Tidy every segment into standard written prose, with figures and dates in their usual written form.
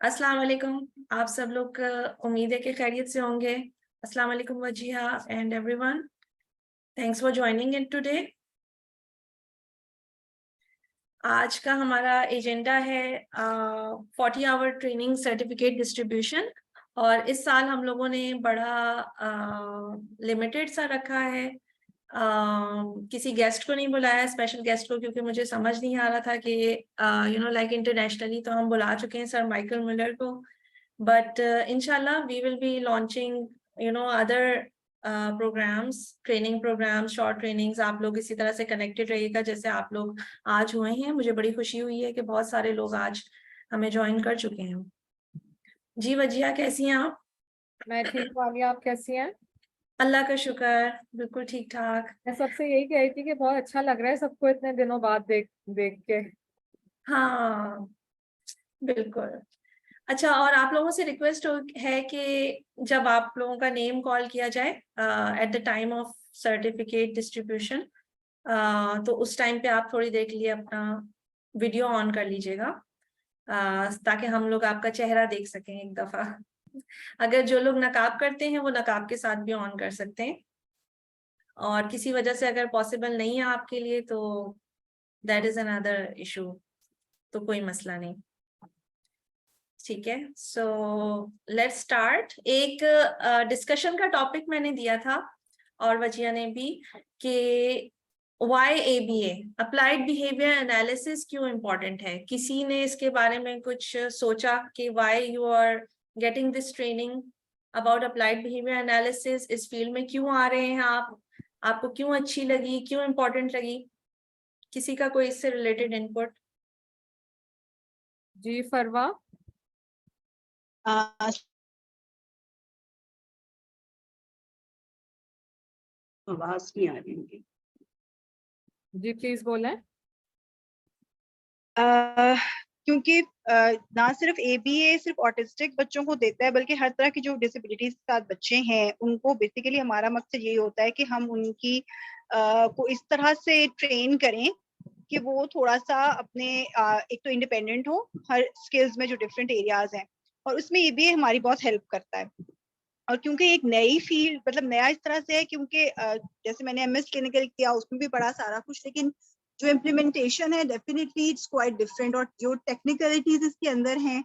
अस्सलाम वालेकुम। आप सब लोग उम्मीद है कि खैरियत से होंगे। अस्सलाम वालेकुम Wajiha and everyone, thanks for joining in today. आज का हमारा एजेंडा है 40 आवर ट्रेनिंग सर्टिफिकेट डिस्ट्रीब्यूशन। और इस साल हम लोगों ने बड़ा लिमिटेड सा रखा है। किसी गेस्ट को नहीं बुलाया, स्पेशल गेस्ट को, क्योंकि मुझे समझ नहीं आ रहा था कि लाइक इंटरनेशनली तो हम बुला चुके हैं सर माइकल मिलर को, but inshallah we will be launching other programs, training programs, short trainings। आप लोग इसी तरह से connected रहिएगा जैसे आप लोग आज हुए हैं। मुझे बड़ी खुशी हुई है कि बहुत सारे लोग आज हमें ज्वाइन कर चुके हैं। जी वजिया, कैसी हैं आप? मैं ठीक हूँ। आलिया, आप कैसी हैं? अल्लाह का शुक्र, बिल्कुल ठीक ठाक। मैं सबसे यही कह रही थी कि बहुत अच्छा लग रहा है सबको इतने दिनों बाद देख देख के। हाँ बिल्कुल। अच्छा, और आप लोगों से रिक्वेस्ट है कि जब आप लोगों का नेम कॉल किया जाए at the time of certificate distribution, तो उस टाइम पे आप थोड़ी देर के लिए अपना वीडियो ऑन कर लीजिएगा, ताकि हम लोग आपका चेहरा देख सकें एक दफा। अगर जो लोग नकाब करते हैं वो नकाब के साथ भी ऑन कर सकते हैं, और किसी वजह से अगर पॉसिबल नहीं है आपके लिए तो दैट इज अनदर इशू, तो कोई मसला नहीं। ठीक है, सो लेट्स स्टार्ट। एक डिस्कशन का टॉपिक मैंने दिया था और वजिया ने भी, कि why ABA applied behaviour analysis क्यों इम्पोर्टेंट है। किसी ने इसके बारे में कुछ सोचा कि why you are getting this training about applied behaviour analysis, इस फील्ड में क्यों आ रहे हैं आप, आपको क्यों अच्छी लगी, क्यों इम्पोर्टेंट लगी? किसी का कोई इससे रिलेटेड इनपुट? जी फरवा। आवाज नहीं आ रही उनकी। जी प्लीज बोलें। क्योंकि ना सिर्फ ABA सिर्फ ऑटिस्टिक बच्चों को देता है, बल्कि हर तरह की जो डिसेबिलिटीज के साथ बच्चे हैं उनको बेसिकली हमारा मकसद यही होता है कि हम उनकी को इस तरह से ट्रेन करें कि वो थोड़ा सा अपने एक तो इंडिपेंडेंट हो हर स्किल्स में जो डिफरेंट एरियाज हैं, और उसमें ABA हमारी बहुत हेल्प करता है। और क्योंकि एक नई फील्ड, मतलब नया इस तरह से है क्योंकि जैसे मैंने MS क्लिनिकल किया उसमें भी पढ़ा सारा कुछ, लेकिन जो इम्प्लीमेंटेशन है डेफिनेटली इट्स क्वाइट डिफरेंट, और जो टेक्निकलिटीज इसके अंदर हैं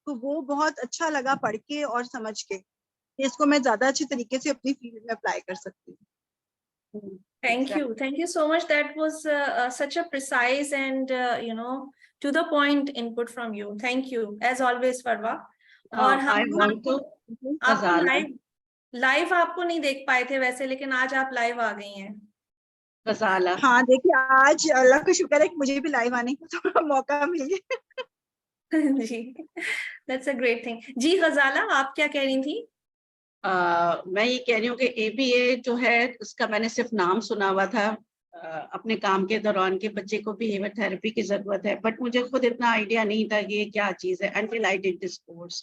तो वो बहुत अच्छा लगा पढ़ के और समझ के, इसको मैं ज्यादा अच्छे तरीके से अपनी फील्ड में अप्लाई कर सकती हूँ। Thank you so much. That was such a precise and to the point input from you. Thank you as always, Farwa. और I हम want to आपको लाइव आपको नहीं देख पाए थे वैसे, लेकिन आज आप लाइव आ गई हैं। गजाला। हाँ देखिए, आज अल्लाह का शुक्र है कि मुझे भी लाइव आने का थोड़ा मौका मिल गया। जी, that's a great thing। जी गजाला, आप क्या कह रही थी? मैं ये कह रही हूँ कि ABA जो है उसका मैंने सिर्फ नाम सुना हुआ था अपने काम के दौरान के बच्चे को बिहेवियर थेरेपी की जरूरत है, बट मुझे खुद इतना आइडिया नहीं था कि ये क्या चीज है until I did this course।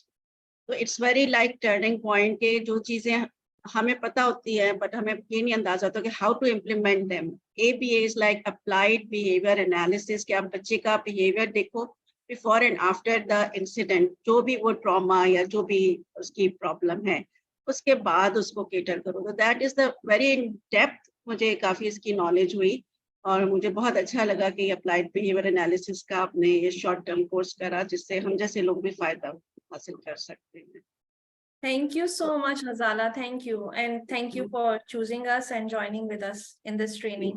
तो it's very like turning point के जो चीजें हमें पता होती है बट हमें ये नहीं अंदाजा होता कि how to implement them. ABA is like applied behaviour analysis, कि आप बच्चे का बिहेवियर देखो before and after the incident, जो भी वो ट्रॉमा या जो भी उसकी प्रॉब्लम है उसके बाद उसको केटर करो। तो that is the very in depth, मुझे काफी इसकी नॉलेज हुई और मुझे बहुत अच्छा लगा कि अप्लाइड बिहेवियर एनालिसिस का आपने ये शॉर्ट टर्म कोर्स करा, जिससे हम जैसे लोग भी फायदा हासिल कर सकते हैं। Thank you so much, Azala. Thank you, and thank you for choosing us and joining with us in this training।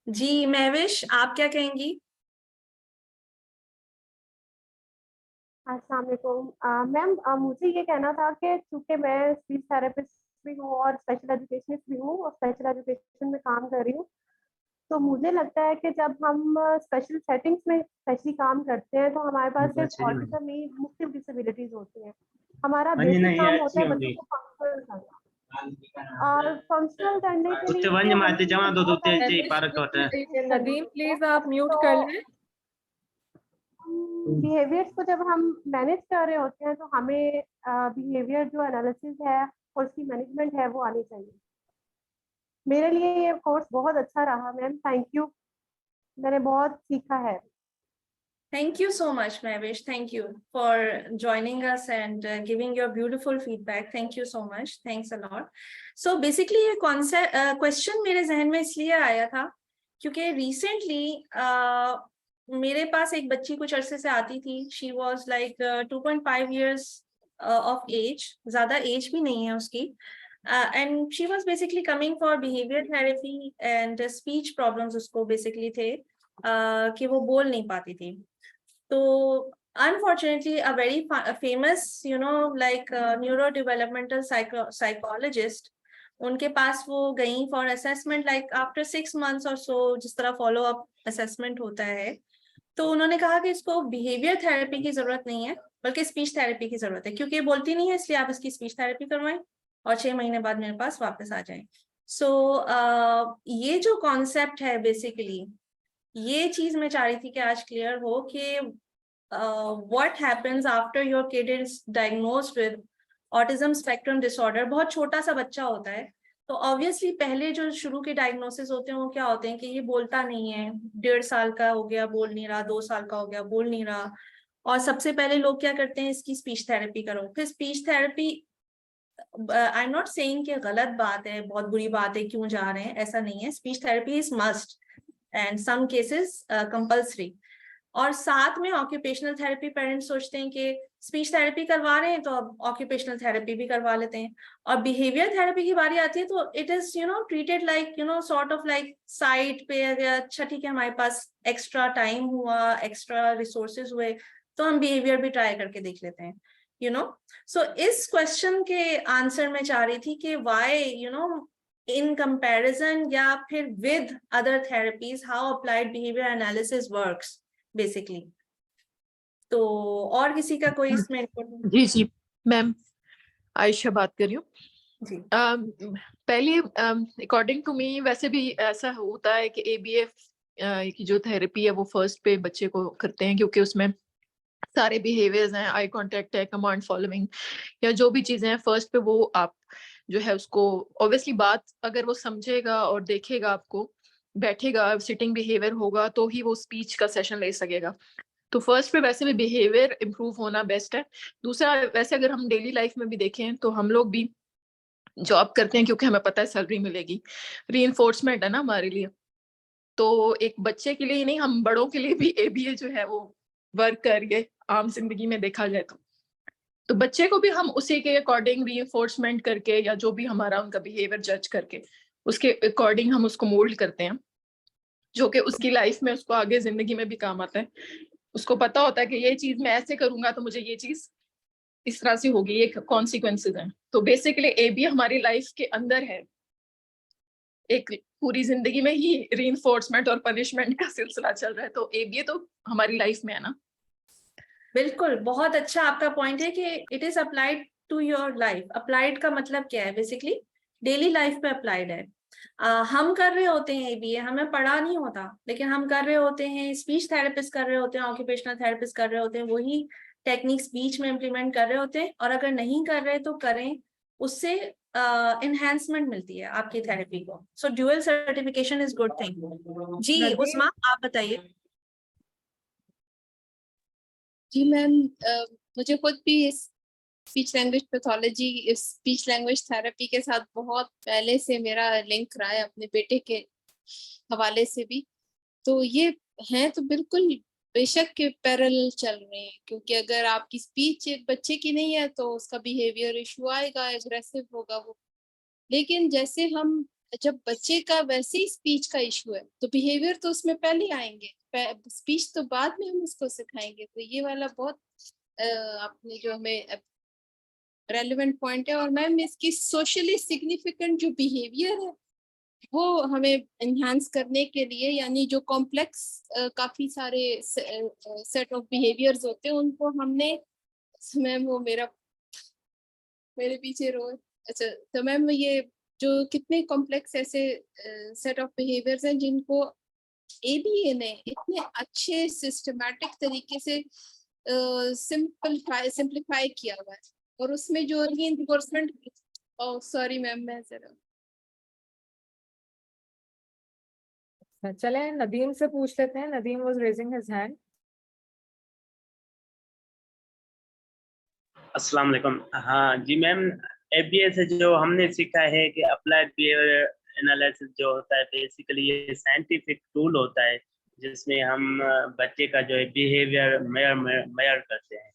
जी महविश, आप क्या कहेंगी? अस्सलाम वालेकुम मैम, मुझे ये कहना था कि चूंकि मैं स्पीच थेरेपिस्ट भी हूँ और स्पेशल एजुकेशनिस्ट भी हूँ और स्पेशल एजुकेशन में काम कर रही हूँ, तो मुझे लगता है कि जब हम स्पेशल सेटिंग्स में स्पेशली काम करते हैं तो हमारे पास सिर्फ ऑटिज्म नहीं, मुख्तलिफ डिसेबिलिटीज होती हैं। हमारा बेसिक काम होता है बच्चों को फंक्शनल करना, और फंक्शनल करने के लिए नदीम प्लीज आप म्यूट कर लें। बिहेवियर्स को जब हम मैनेज कर रहे होते हैं तो हमें बिहेवियर जो एनालिसिस है और उसकी मैनेजमेंट है वो आनी चाहिए। मेरे लिए ये कोर्स बहुत अच्छा रहा मैम, थैंक यू, मैंने बहुत सीखा है। Thank you so much, Mahvesh. Thank you for joining us and giving your beautiful feedback. Thank you so much. Thanks a lot. So basically ये concept question मेरे जहन में इसलिए आया था क्योंकि recently मेरे पास एक बच्ची कुछ अरसे से आती थी. She was like 2.5 years of age. ज़्यादा age भी नहीं है उसकी. And she was basically coming for behavior therapy and speech problems उसको basically थे कि वो बोल नहीं पाती थी. तो unfortunately a very famous like neurodevelopmental psychologist उनके पास वो गई for assessment like after 6 months or so जिस तरह follow up assessment होता है. तो उन्होंने कहा कि इसको behavior therapy की जरूरत नहीं है बल्कि speech therapy की जरूरत है क्योंकि ये बोलती नहीं है इसलिए आप इसकी speech therapy करवाएं और 6 महीने बाद मेरे पास वापस आ जाएं. So ये जो concept है basically ये चीज मैं चाह रही थी कि आज क्लियर हो कि what happens after your kid is diagnosed with autism spectrum disorder. बहुत छोटा सा बच्चा होता है तो ऑब्वियसली पहले जो शुरू के डायग्नोसिस होते हैं वो क्या होते हैं कि ये बोलता नहीं है, 1.5 साल का हो गया बोल नहीं रहा, 2 साल का हो गया बोल नहीं रहा, और सबसे पहले लोग क्या करते हैं इसकी स्पीच थेरेपी करो. फिर speech therapy I am not saying कि गलत बात है, बहुत बुरी बात है, क्यों जा रहे हैं, ऐसा नहीं है. Speech therapy is must and some cases compulsory. और साथ में ऑक्यूपेशनल थेरेपी पेरेंट्स सोचते हैं कि स्पीच थेरेपी करवा रहे हैं तो अब ऑक्यूपेशनल थेरेपी भी करवा लेते हैं. और बिहेवियर थेरेपी की बारी आती है तो it is treated like sort of like side पे अगर अच्छा ठीक है हमारे पास एक्स्ट्रा टाइम हुआ, एक्स्ट्रा रिसोर्सेज हुए तो हम बिहेवियर भी ट्राई करके देख लेते हैं. सो इस क्वेश्चन के आंसर में चाह रही थी कि व्हाई in comparison या फिर with other therapies how applied behavior analysis works basically. तो और किसी का कोई इसमें जी जी मैम, आयशा बात कर रही हूँ जी. पहले अकॉर्डिंग टू मी वैसे भी ऐसा होता है कि ABF की जो थेरेपी है वो फर्स्ट पे बच्चे को करते हैं क्योंकि उसमें सारे बिहेवियर्स हैं, आई कांटेक्ट है, कमांड फॉलोइंग या जो भी चीजें हैं फर्स्ट पे वो आप जो है उसको ऑब्वियसली बात अगर वो समझेगा और देखेगा, आपको बैठेगा, सिटिंग बिहेवियर होगा तो ही वो स्पीच का सेशन ले सकेगा. तो फर्स्ट पे वैसे भी बिहेवियर इम्प्रूव होना बेस्ट है. दूसरा वैसे अगर हम डेली लाइफ में भी देखें तो हम लोग भी जॉब करते हैं क्योंकि हमें पता है सैलरी मिलेगी, रीइंफोर्समेंट है ना हमारे लिए. तो एक बच्चे के लिए ही नहीं, हम बड़ों के लिए भी ABA जो है वो वर्क कर रही है आम जिंदगी में देखा जाए तो बच्चे को भी हम उसी के अकॉर्डिंग रीइंफोर्समेंट करके या जो भी हमारा उनका बिहेवियर जज करके उसके अकॉर्डिंग हम उसको मोल्ड करते हैं जो कि उसकी लाइफ में उसको आगे जिंदगी में भी काम आता है. उसको पता होता है कि ये चीज मैं ऐसे करूंगा तो मुझे ये चीज इस तरह से होगी, ये कॉन्सिक्वेंसेस हैं. तो बेसिकली ABA हमारी लाइफ के अंदर है, एक पूरी जिंदगी में ही रीइंफोर्समेंट और पनिशमेंट का सिलसिला चल रहा है. तो ABA तो हमारी लाइफ में है ना. बिल्कुल, बहुत अच्छा आपका पॉइंट है कि it is applied to your life. Applied का मतलब क्या है? बेसिकली डेली लाइफ पे अप्लाइड है. हम कर रहे होते हैं ABA, हमें पढ़ा नहीं होता लेकिन हम कर रहे होते हैं, स्पीच थेरेपिस्ट कर रहे होते हैं, ऑक्यूपेशनल थेरेपिस्ट कर रहे होते हैं, वही टेक्निक्स बीच में इम्प्लीमेंट कर रहे होते हैं. और अगर नहीं कर रहे तो करें, उससे एनहांसमेंट मिलती है आपकी थेरेपी को. So dual certification is good thing. जी उस्मा आप बताइए. जी मैम, मुझे खुद भी इस speech language pathology, speech language therapy के साथ बहुत पहले से मेरा लिंक रहा है, अपने बेटे के हवाले से भी. तो ये हैं तो बिल्कुल बेशक के पैरेलल चल रहे हैं, क्योंकि अगर आपकी स्पीच एक बच्चे की नहीं है तो उसका बिहेवियर इशू आएगा, एग्रेसिव होगा वो. लेकिन जैसे हम जब बच्चे का वैसे ही स्पीच का इशू है तो बिहेवियर तो उसमें पहले आएंगे, स्पीच तो बाद में हम उसको सिखाएंगे. तो ये वाला बहुत आपने जो हमें रेलेवेंट पॉइंट है. और मैम इसकी सोशली सिग्निफिकेंट जो बिहेवियर है वो हमें एनहांस करने के लिए, यानी जो कॉम्प्लेक्स काफी सारे सेट ऑफ बिहेवियर्स होते हैं उनको हमने, मैम वो मेरे पीछे रो. अच्छा, तो मैम ये जो कितने कॉम्प्लेक्स ऐसे सेट ऑफ बिहेवियर्स हैं जिनको ABA ने इतने अच्छे सिस्टमैटिक तरीके से सिंप्लीफाई किया हुआ है. और उसमें जो रीइंफोर्समेंट, सॉरी मैम मैं जरा चले नदीम से पूछ लेते हैं. Nadeem was raising his hand. अस्सलाम वालेकुम। हाँ जी मैम, एबीए से जो हमने सीखा है कि अप्लाइड बिहेवियर एनालिसिस जो होता है बेसिकली ये साइंटिफिक टूल होता है जिसमें हम बच्चे का जो है बिहेवियर मेयर करते हैं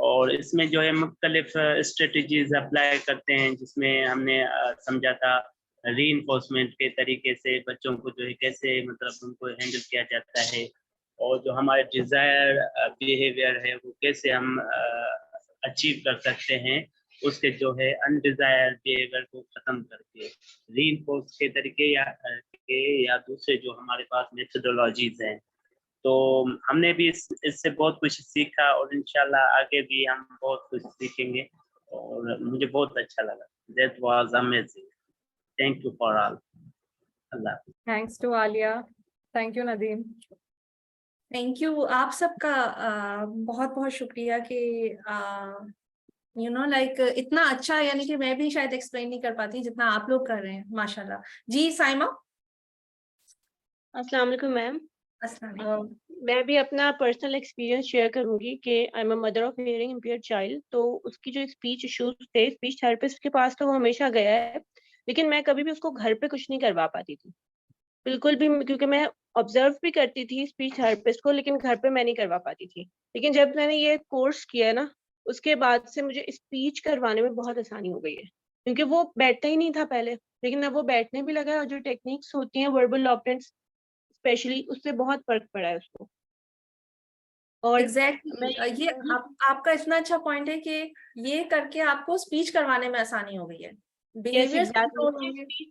और इसमें जो है मुख्तलिफ स्ट्रेटजीज अप्लाई करते हैं जिसमें हमने समझा था रीइंफोर्समेंट के तरीके से बच्चों को जो है कैसे मतलब उनको हैंडल किया जाता है और जो हमारे डिज़ायर बिहेवियर है वो कैसे हम अचीव कर सकते हैं उसके जो है अनडिजायर्ड बिहेवियर को खत्म करके रीइंफोर्स के तरीके या दूसरे जो हमारे पास मेथोडोलॉजीज हैं। तो हमने भी इससे बहुत कुछ सीखा और इंशाल्लाह आगे भी हम बहुत कुछ सीखेंगे और मुझे बहुत अच्छा लगा। That was amazing. Thank you for all. Allah. Thanks to Alia, thank you Nadeem. Thank you आप सबका बहुत बहुत शुक्रिया कि यू नो लाइक इतना अच्छा, यानी कि मैं भी शायद एक्सप्लेन नहीं कर पाती जितना आप लोग कर रहे हैं माशाल्लाह। जी साइमा। अस्सलाम वालेकुम मैम। अस्सलाम वालेकुम। मैं भी अपना पर्सनल एक्सपीरियंस शेयर करूंगी कि I am a mother of hearing impaired child. तो उसकी जो स्पीच इश्यूज थे स्पीच थेरेपिस्ट के पास तो वो हमेशा गया है, लेकिन मैं कभी भी उसको घर पे कुछ नहीं करवा पाती थी बिल्कुल भी, क्योंकि मैं ऑब्जर्व भी करती थी स्पीच थेरेपिस्ट को लेकिन घर पे मैं नहीं करवा पाती थी। लेकिन जब मैंने ये कोर्स किया ना उसके बाद से मुझे स्पीच करवाने में बहुत आसानी हो गई है, क्योंकि वो बैठता ही नहीं था पहले, लेकिन अब वो बैठने भी लगा है और जो टेक्निक्स होती हैं वर्बल ऑपरेंट्स स्पेशली उससे बहुत फर्क पड़ा है उसको। और एग्जैक्टली ये आपका इतना अच्छा पॉइंट है कि ये करके आपको स्पीच करवाने में आसानी हो गई है, बिहेवियर कंट्रोल होंगे।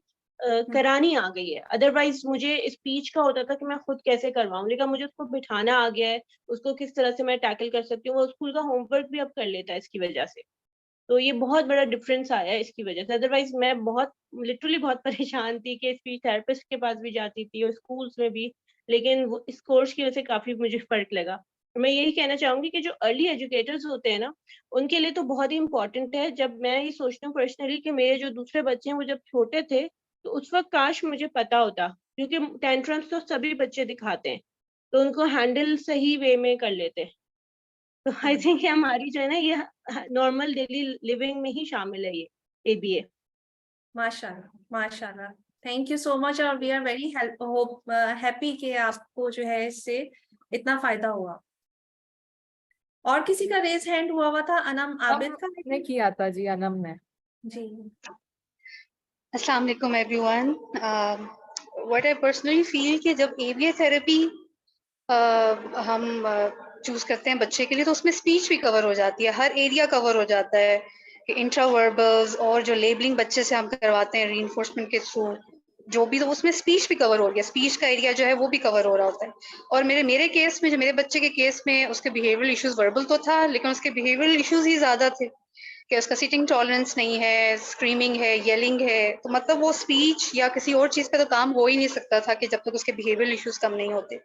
करानी आ गई है। अदरवाइज मुझे स्पीच का होता था कि मैं खुद कैसे करवाऊं, लेकिन मुझे उसको बिठाना आ गया है, उसको किस तरह से मैं टैकल कर सकती हूँ। वो स्कूल का होमवर्क भी अब कर लेता है इसकी वजह से। तो ये बहुत बड़ा डिफरेंस आया है इसकी वजह से। अदरवाइज मैं बहुत लिटरली बहुत परेशान थी कि स्पीच थेरेपिस्ट के पास भी जाती थी और स्कूल्स में भी, लेकिन वो इस कोर्स की वजह से काफी मुझे फर्क लगा। मैं यही कहना चाहूंगी कि जो अर्ली एजुकेटर्स होते हैं ना उनके लिए तो बहुत ही इंपॉर्टेंट है। जब मैं ये सोचती हूँ पर्सनली कि मेरे जो दूसरे बच्चे हैं वो जब छोटे थे तो उस वक्त काश मुझे पता होता, क्योंकि टेंट्रम्स तो सभी बच्चे दिखाते हैं, तो उनको हैंडल सही वे में कर लेते हैं। तो आई थिंक हमारी जो है ना ये नॉर्मल डेली लिविंग में ही शामिल है ये एबीए। माशाल्लाह माशाल्लाह, थैंक यू सो मच और वी आर वेरी हैप्पी कि आपको जो है इससे इतना फायदा हुआ। और किसी का रेज हैंड हुआ था, अनम आबिद का ने किया था जी, अनम ने। जी। अस्सलाम वालेकुम everyone. What I personally feel कि जब एबीए थेरेपी हम चूज करते हैं बच्चे के लिए तो उसमें स्पीच भी कवर हो जाती है, हर एरिया कवर हो जाता है कि इंट्रावर्बल्स और जो लेबलिंग बच्चे से हम करवाते हैं रीइंफोर्समेंट के थ्रू जो भी, तो उसमें स्पीच भी कवर हो गया, स्पीच का एरिया जो है वो भी कवर हो रहा होता है। और मेरे केस में, जो मेरे बच्चे के केस में, उसके बिहेवियरल इश्यूज वर्बल तो था लेकिन उसके बिहेवियरल इश्यूज ही ज्यादा थे कि उसका सीटिंग टॉलरेंस नहीं है, स्क्रीमिंग है, येलिंग है। तो मतलब वो स्पीच या किसी और चीज पे तो काम हो ही नहीं सकता था कि जब तक उसके बिहेवियरल इश्यूज कम नहीं होते।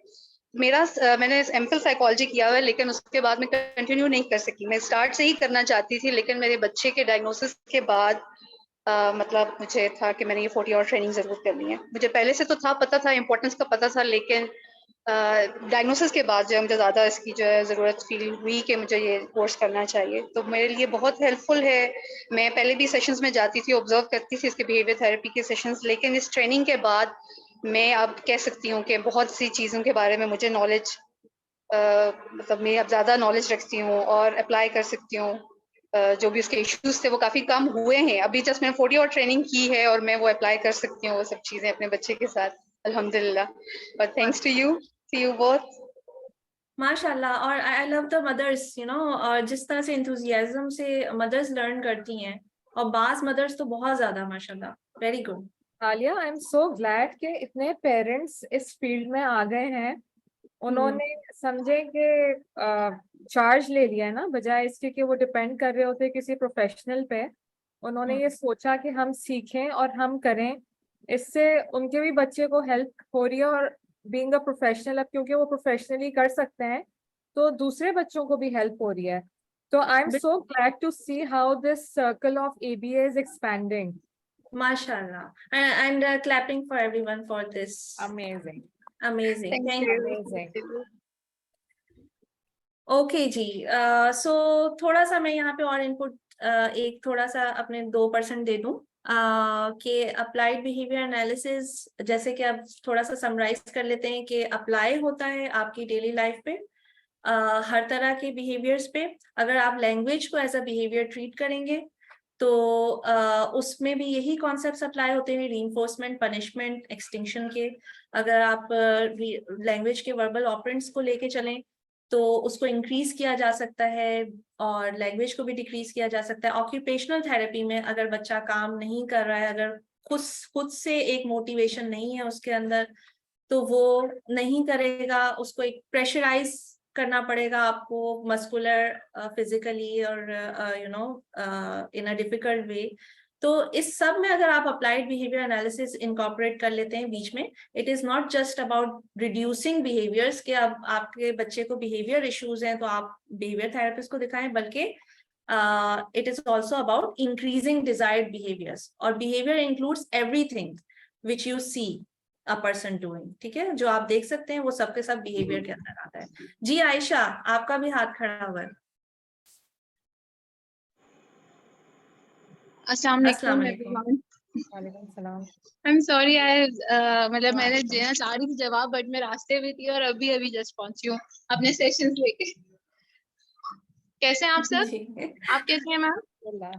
मैंने एमफिल साइकोलॉजी किया हुआ है लेकिन उसके बाद में कंटिन्यू नहीं कर सकी। मैं स्टार्ट से ही करना चाहती थी लेकिन मेरे बच्चे के डायग्नोसिस के बाद मतलब मुझे था कि मैंने ये 40 आवर ट्रेनिंग जरूर करनी है। मुझे पहले से तो था, पता था, इम्पोर्टेंस का पता था, लेकिन डायग्नोसिस के बाद जो मुझे ज़्यादा इसकी जो है ज़रूरत फील हुई कि मुझे ये कोर्स करना चाहिए। तो मेरे लिए बहुत हेल्पफुल है। मैं पहले भी सेशंस में जाती थी, ऑब्जर्व करती थी इसके बिहेवियर थेरेपी के सेशंस, लेकिन इस ट्रेनिंग के बाद मैं अब कह सकती हूँ कि बहुत सी चीज़ों के बारे में मुझे नॉलेज मतलब मैं अब ज़्यादा नॉलेज रखती हूँ और अप्लाई कर सकती हूँ। जो भी उसके इश्यूज थे वो काफ़ी कम हुए हैं। अभी जस्ट मैंने 40 आवर ट्रेनिंग की है और मैं वो अप्लाई कर सकती हूँ वो सब चीज़ें अपने बच्चे के साथ, अल्हम्दुलिल्लाह। But thanks to you, see you both. माशाल्लाह। और I love the mothers, you know, और जिस तरह से इंथुजियाज्म से मदर्स लर्न करती हैं, और बाज मदर्स तो बहुत ज्यादा माशाल्लाह, very good. Alia, I am so glad कि इतने पेरेंट्स इस फील्ड में आ गए हैं। उन्होंने समझे कि चार्ज ले लिया है ना, बजाय इसके कि वो डिपेंड कर रहे होते किसी प्रोफेशनल पे। उन्होंने ये सोचा कि हम सीखें और हम करें, इससे उनके भी बच्चे को हेल्प हो रही है। और बीइंग अ प्रोफेशनल, अब क्योंकि वो प्रोफेशनली कर सकते हैं तो दूसरे बच्चों को भी हेल्प हो रही है। तो I am so glad to see how this circle of ABA is expanding. माशाल्लाह, and clapping for everyone for this. Amazing. Amazing. Thank you. Amazing. Okay जी, सो थोड़ा सा मैं यहाँ पे और इनपुट एक थोड़ा सा अपने 2% दे दूं कि अप्लाइड बिहेवियर एनालिसिस, जैसे कि आप थोड़ा सा समराइज कर लेते हैं कि अप्लाई होता है आपकी डेली लाइफ पे हर तरह के बिहेवियर्स पे। अगर आप लैंग्वेज को एज अ बिहेवियर ट्रीट करेंगे तो उसमें भी यही कॉन्सेप्ट्स अप्लाई होते हैं, रीइंफोर्समेंट, पनिशमेंट, एक्सटिंक्शन के। अगर आप लैंग्वेज के वर्बल ऑपरेंट्स को लेके चलें तो उसको इंक्रीज किया जा सकता है और लैंग्वेज को भी डिक्रीज किया जा सकता है। ऑक्यूपेशनल थेरेपी में अगर बच्चा काम नहीं कर रहा है, अगर खुद से एक मोटिवेशन नहीं है उसके अंदर, तो वो नहीं करेगा, उसको एक प्रेशराइज करना पड़ेगा आपको मस्कुलर, फिजिकली और इन अ डिफिकल्ट वे। तो इस सब में अगर आप अप्लाइड बिहेवियर एनालिसिस इनकॉर्पोरेट कर लेते हैं बीच में, it is not just about reducing behaviours कि अब आपके बच्चे को बिहेवियर इश्यूज हैं तो आप बिहेवियर थेरेपिस्ट को दिखाएं, बल्कि it is also about increasing desired behaviours. और behaviour includes everything which you see a person doing, ठीक है, जो आप देख सकते हैं वो सबके सब बिहेवियर के अंदर आता है। जी आयशा, आपका भी हाथ खड़ा हुआ है। अस्सलाम अस्सलाम वालेकुम वालेकुम। वालेकुम सलाम। I'm sorry, मतलब मैंने देना चाह रही थी जवाब, बट मैं रास्ते में थी और अभी जस्ट पहुंची हूँ अपने सेशंस लेके। कैसे हैं आप सब? जी, आप कैसे हैं मैम? अल्लाह।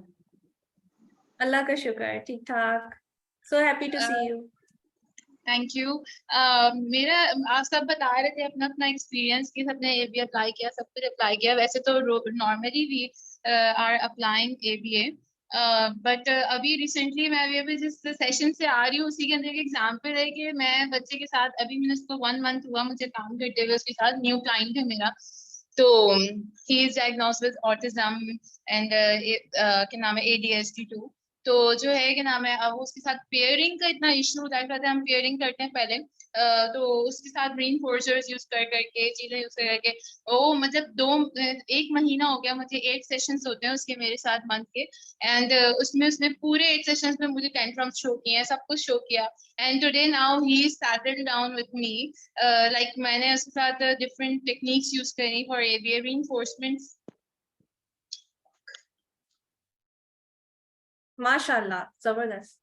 अल्लाह का शुक्र है, ठीक ठाक। So happy to see you. Thank you. मेरा, आप सब बता रहे थे अपना अपना एक्सपीरियंस कि सबने एबीए अप्लाई किया, सब कुछ अप्लाई किया। वैसे तो normally we are applying ABA, but अभी रिसेंटली मैं अभी जिस सेशन से आ रही हूँ उसी के अंदर एक एग्जाम्पल है कि मैं बच्चे के साथ, अभी मैंने उसको 1 मंथ हुआ मुझे काम करते हुए, उसके साथ न्यू क्लाइंट है मेरा। तो he is diagnosed with autism and क्या नाम है ADHD2। तो जो है क्या नाम है, अब उसके साथ पेयरिंग का इतना इशू होता है, हम पेयरिंग करते हैं पहले, तो उसके साथ रीइंफोर्सर्स यूज करके चीजें यूज करके वो मतलब 1 महीना हो गया मुझे। 8 सेशंस होते हैं उसके मेरे साथ मंथ के, एंड उसमें उसने पूरे 8 सेशंस में मुझे टेंट्रम्स शो किए हैं, सब कुछ शो किया। And today now he settled down with me, like मैंने उसके साथ डिफरेंट टेक्निक्स यूज करी फॉर एबीए रीइंफोर्समेंट। माशाल्लाह, जबरदस्त।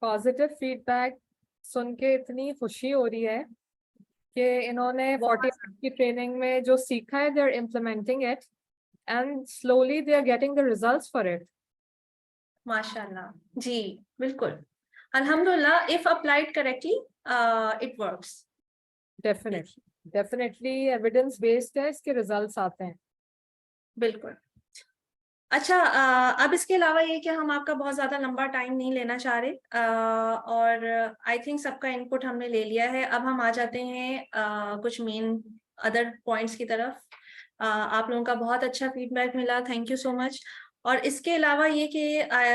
पॉजिटिव फीडबैक सुन के इतनी खुशी हो रही है कि इन्होंने 40 मिनट की ट्रेनिंग में जो सीखा है, they are implementing it and slowly they are getting the results for it. माशाल्लाह जी, बिल्कुल, अल्हम्दुलिल्लाह, if applied correctly it works. Definitely evidence based है, इसके रिजल्ट्स आते हैं। बिल्कुल। अच्छा, अब इसके अलावा ये कि हम आपका बहुत ज़्यादा लंबा टाइम नहीं लेना चाह रहे, और आई थिंक सबका इनपुट हमने ले लिया है। अब हम आ जाते हैं कुछ मेन अदर पॉइंट्स की तरफ। आप लोगों का बहुत अच्छा फीडबैक मिला, थैंक यू सो मच। और इसके अलावा ये कि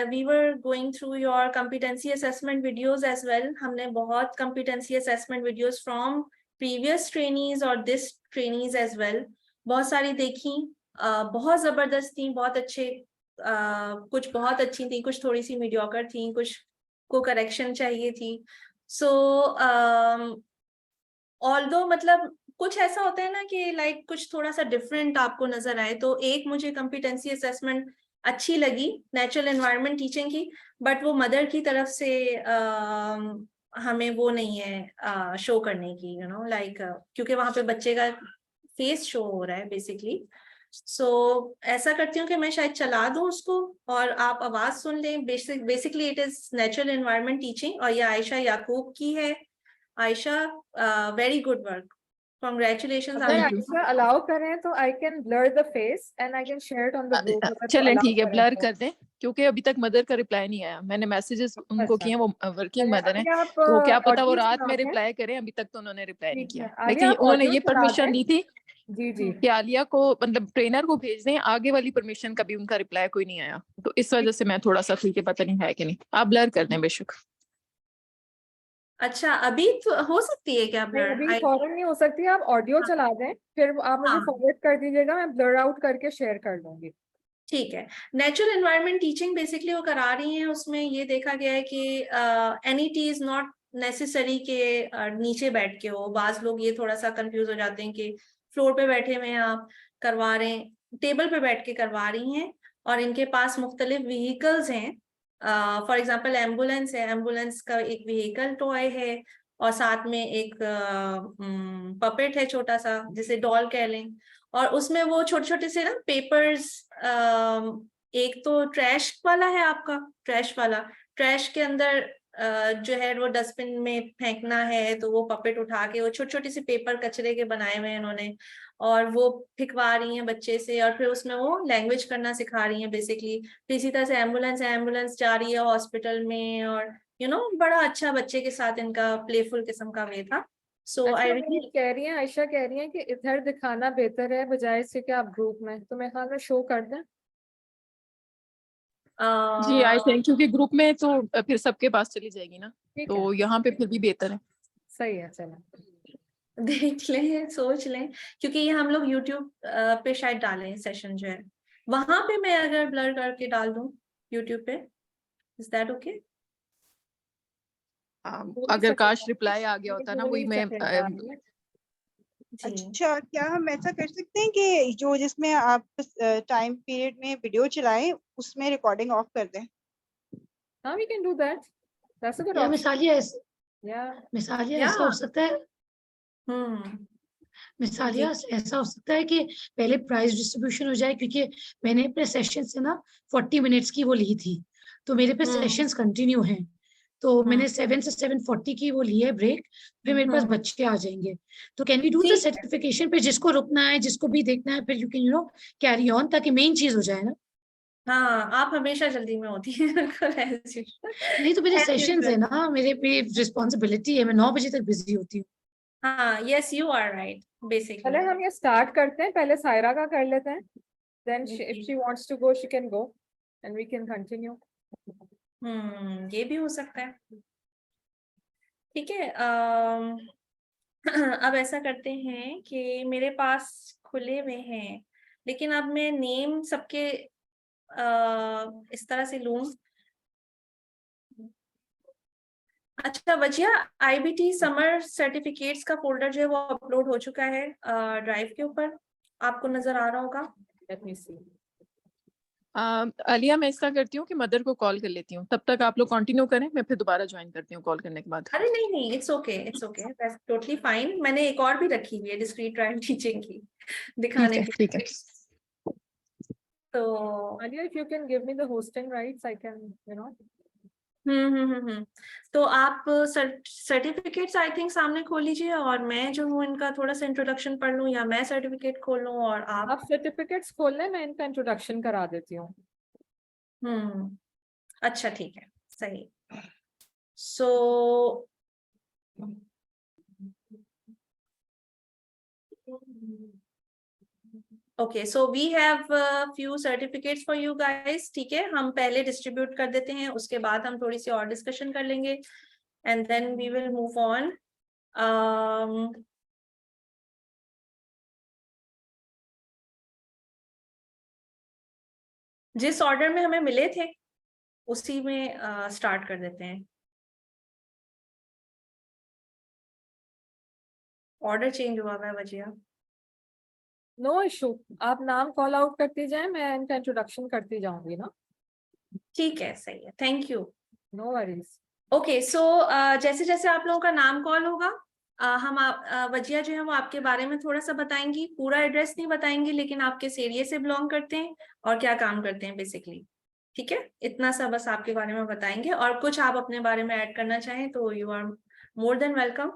we were going through your competency assessment videos as well. हमने बहुत competency assessment videos from previous trainees और दिस ट्रेनीज एज वेल बहुत सारी देखी, बहुत जबरदस्त थी, बहुत अच्छे, कुछ बहुत अच्छी थी, कुछ थोड़ी सी मीडियोकर थी, कुछ को करेक्शन चाहिए थी। सो ऑल्दो मतलब कुछ ऐसा होता है ना कि लाइक कुछ थोड़ा सा डिफरेंट आपको नजर आए, तो एक मुझे कॉम्पिटेंसी असेसमेंट अच्छी लगी नेचुरल एनवायरनमेंट टीचिंग की, बट वो मदर की तरफ से हमें वो नहीं है शो करने की, लाइक क्योंकि वहां पे बच्चे का फेस शो हो रहा है बेसिकली। सो ऐसा करती हूँ कि मैं शायद चला दूं उसको और आप आवाज सुन लें। Basically it is natural environment teaching और ये आयशा याकूब की है। Ayesha, very good work, congratulations. अगर आयशा अलाउ करें तो I can blur the face and I can share it on the group. चलें ठीक है, ब्लर कर दें, क्योंकि अभी तक मदर का रिप्लाई नहीं आया। मैंने मैसेजेस उनको किए हैं, वो वर्किंग मदर हैं, तो क्या पता वो रात में रिप्लाई करें। अभी तक तो उन्होंने रिप्लाई नहीं किया, लेकिन उन्होंने ये परमिशन दी थी जी जी कि आलिया को मतलब ट्रेनर को भेज दें। आगे वाली परमिशन का भी उनका रिप्लाई कोई नहीं आया, तो इस वजह से मैं थोड़ा सा ठीक है, पता नहीं है कि नहीं। आप ब्लर कर दें बेशक। अच्छा, अभी तो हो सकती है क्या नहीं, ब्लर? अभी फौरन नहीं हो सकती। आप ऑडियो चला दें, फिर आप मुझे फॉरवर्ड कर दीजिएगा, मैं ब्लर आउट करके शेयर कर दूंगी। ठीक है। नेचुरल एनवायरनमेंट टीचिंग बेसिकली वो करा रही हैं, उसमें ये देखा गया है कि एनईटी इज नॉट नेसेसरी के नीचे बैठ के हो। बाज लोग ये थोड़ा सा कंफ्यूज हो जाते हैं कि फ्लोर पे बैठे हुए हैं आप, करवा रहे हैं, टेबल पे बैठ के करवा रही हैं, और इनके पास मुख्तलिफ व्हीकल्स हैं। फॉर एग्जाम्पल एम्बुलेंस है, एम्बुलेंस का एक व्हीकल टॉय है, और साथ में एक पपेट है छोटा सा, जिसे डॉल कह लें, और उसमें वो छोटे छोटे से ना पेपर्स, एक तो ट्रैश वाला है आपका, ट्रैश वाला, ट्रैश के अंदर जो है वो डस्टबिन में फेंकना है, तो वो पपेट उठा के वो छोटे छोटे से पेपर कचरे के बनाए हुए हैं उन्होंने, और वो फिकवा रही हैं बच्चे से, और फिर उसमें वो लैंग्वेज करना सिखा रही हैं बेसिकली। फिर इसी तरह से एम्बुलेंस है, एम्बुलेंस जा रही है हॉस्पिटल में, और बड़ा अच्छा बच्चे के साथ इनका प्लेफुल किस्म का वे था। सो आई रियली कह रही हैं, आयशा कह रही हैं कि इधर दिखाना बेहतर है बजाय इसके कि आप ग्रुप में, तो मैं ख्याल में शो कर दें। जी आई थिंक, क्योंकि ग्रुप में तो फिर सबके पास चली जाएगी ना, ठीक है, तो यहाँ पे फिर भी बेहतर है। सही है, चलो देख लें, सोच लें, क्योंकि ये हम लोग YouTube पे शायद डालें सेशन जो है, वहां पे मैं अगर ब्लर करके डाल दूं YouTube पे, इज दैट ओके? अगर काश रिप्लाई आ गया होता ना, वही मैं जी अच्छा, क्या हम ऐसा कर सकते हैं कि जो जिसमें आप टाइम पीरियड में वीडियो चलाएं उसमें रिकॉर्डिंग ऑफ कर दें? हाँ, we can do that. That's a good या option. मिसालिया या ऐसा हो सकता है, हम्म मिसालिया ऐसा हो सकता है कि पहले प्राइस डिस्ट्रीब्यूशन हो जाए, क्योंकि मैंने अपने सेशन से ना 40 मिनट्स की वो ली थी, तो मेरे पे सेशंस कंटिन्यू हैं, तो मैंने 7 से 7:40 की वो ली है ब्रेक, फिर मेरे पास बच्चे आ जाएंगे, तो can we do the certification पे, जिसको रुकना है, जिसको भी देखना है, फिर यू कैन कैरी ऑन, ताकि मेन चीज हो जाए ना। हाँ, आप हमेशा जल्दी में होती है। नहीं तो मेरे सेशंस है ना, मेरे पे रिस्पॉन्सिबिलिटी है, मैं 9 बजे तक बिजी होती हूँ। हाँ, yes you are right basically. पहले हम ये स्टार्ट करते हैं, पहले सायरा का कर लेते हैं, then if she wants to go she can go and we can continue. ये भी हो सकता है, ठीक है। अब ऐसा करते हैं कि मेरे पास खुले हुए हैं, लेकिन अब मैं नेम सबके इस तरह से लूं। अच्छा वजिया, IBT समर सर्टिफिकेट्स का फोल्डर जो है वो अपलोड हो चुका है ड्राइव के ऊपर, आपको नजर आ रहा होगा। Let me see. अलिया, मैं ऐसा करती हूँ कि मदर को कॉल कर लेती हूँ, तब तक आप लोग कंटिन्यू करें, मैं फिर दोबारा ज्वाइन करती हूँ कॉल करने के बाद। अरे नहीं नहीं, it's okay, it's okay, that's totally fine. मैंने एक और भी रखी हुई है डिस्क्रीट ट्रायल टीचिंग की, दिखाने की। ठीक है। तो Alia, if you can give me the hosting rights, I can, तो आप सर्टिफिकेट्स आई थिंक सामने खोल लीजिए, और मैं जो हूँ इनका थोड़ा सा इंट्रोडक्शन पढ़ लूँ, या मैं सर्टिफिकेट खोल लूँ और आप सर्टिफिकेट्स खोल लें, मैं इनका इंट्रोडक्शन करा देती हूँ। अच्छा ठीक है, सही। So okay, so we have few certificates for you guys, ठीक है। हम पहले डिस्ट्रीब्यूट कर देते हैं, उसके बाद हम थोड़ी सी और डिस्कशन कर लेंगे, and then we will move on. जिस ऑर्डर में हमें मिले थे उसी में स्टार्ट कर देते हैं। ऑर्डर चेंज हुआ है वजिया। नो इशू, आप नाम कॉल आउट करती जाएं, मैं इनका इंट्रोडक्शन करती जाऊंगी ना। ठीक है, सही है, thank you. No worries. Okay, so जैसे जैसे आप लोगों का नाम कॉल होगा, हम वजिया जो है वो आपके बारे में थोड़ा सा बताएंगी, पूरा एड्रेस नहीं बताएंगी, लेकिन आप किस एरिया से बिलोंग करते हैं और क्या काम करते हैं बेसिकली, ठीक है। इतना सा बस आपके बारे में बताएंगे, और कुछ आप अपने बारे में ऐड करना चाहें तो you are more than welcome.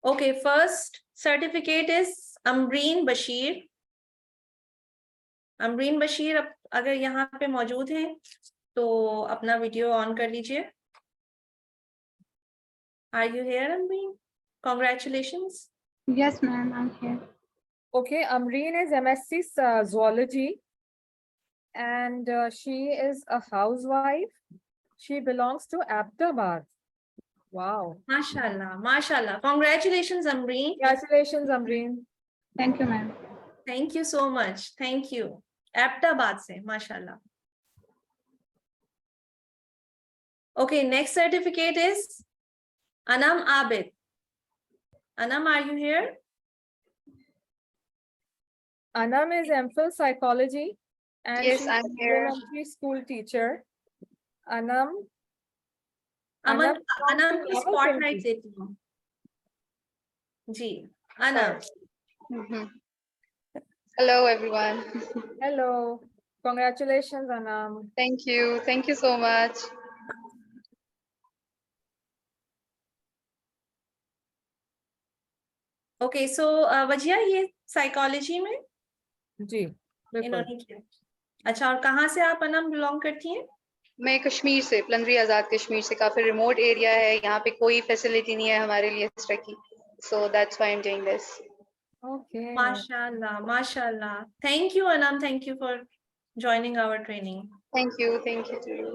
Okay, first certificate is Amreen Bashir. Amreen Bashir अगर यहाँ पे मौजूद हैं तो अपना वीडियो ऑन कर लीजिए। Are you here, Amreen? Congratulations. Yes, ma'am, I'm here. Okay, Amreen is MSc Zoology, and she is a housewife. She belongs to Ahmedabad. Wow. Mashallah, mashallah. Congratulations, Amreen. Congratulations, Amreen. Thank you, ma'am. Thank you so much. Thank you. Ahmedabad से, माशाल्लाह। Okay, next certificate is Anam Abid. Anam, are you here? Anam is MPhil psychology and Yes, she's I'm an here. elementary school teacher. Anam, Aman belongs Anam to को Rawalpindi. Spotlight देती हूँ जी Anam Mhm. Hello, everyone. Hello, congratulations, Anam. Thank you. Thank you so much. Okay so Wajiya ये psychology में जी बिल्कुल। इन्होंने किया अच्छा और कहाँ से आप अनम बिलोंग करती हैं मैं कश्मीर से पलंदरी आज़ाद कश्मीर से काफी रिमोट एरिया है यहाँ पे कोई फैसिलिटी नहीं है हमारे लिए इस तरह की so that's why I am doing this Okay. माशाल्लाह माशाल्लाह thank you Anam thank you for joining our training thank you to you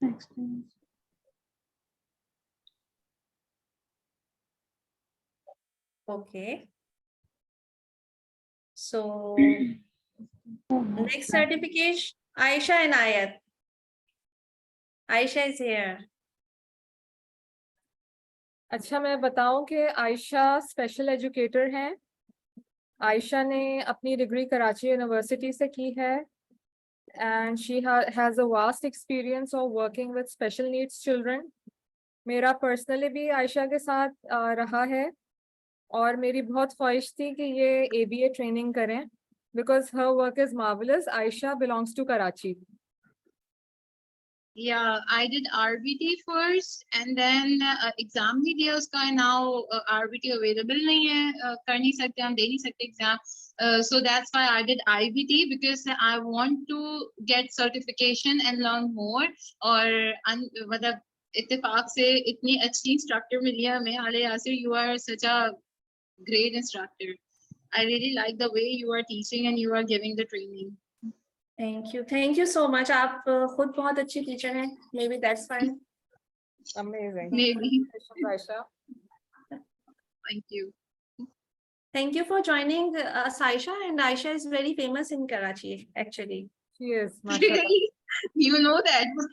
Next one. okay so next certification Aisha and Ayat Aisha is here अच्छा मैं बताऊं कि Ayesha special educator हैं। आयशा ने अपनी degree Karachi university से की है and she has a vast experience of working with special needs children. मेरा पर्सनली भी आयशा के साथ रहा है और मेरी बहुत ख्वाहिश थी कि ये ABA ट्रेनिंग करें because her work is marvellous. Ayesha belongs to Karachi. Yeah, I did RBT first and then exam भी दिया उसका now RBT available नहीं है कर नहीं सकते हम दे नहीं सकते exam so that's why I did IBT because I want to get certification and learn more और मतलब इत्तेफाक से इतनी अच्छी इंस्ट्रक्टर मिली है हमें आले Yasir you are such a great instructor I really like the way you are teaching and you are giving the training thank you so much आप खुद बहुत अच्छी टीचर हैं may be that's fine amazing maybe Ayesha thank you for joining Aisha and Aisha is very famous in Karachi actually she is mashallah really you know that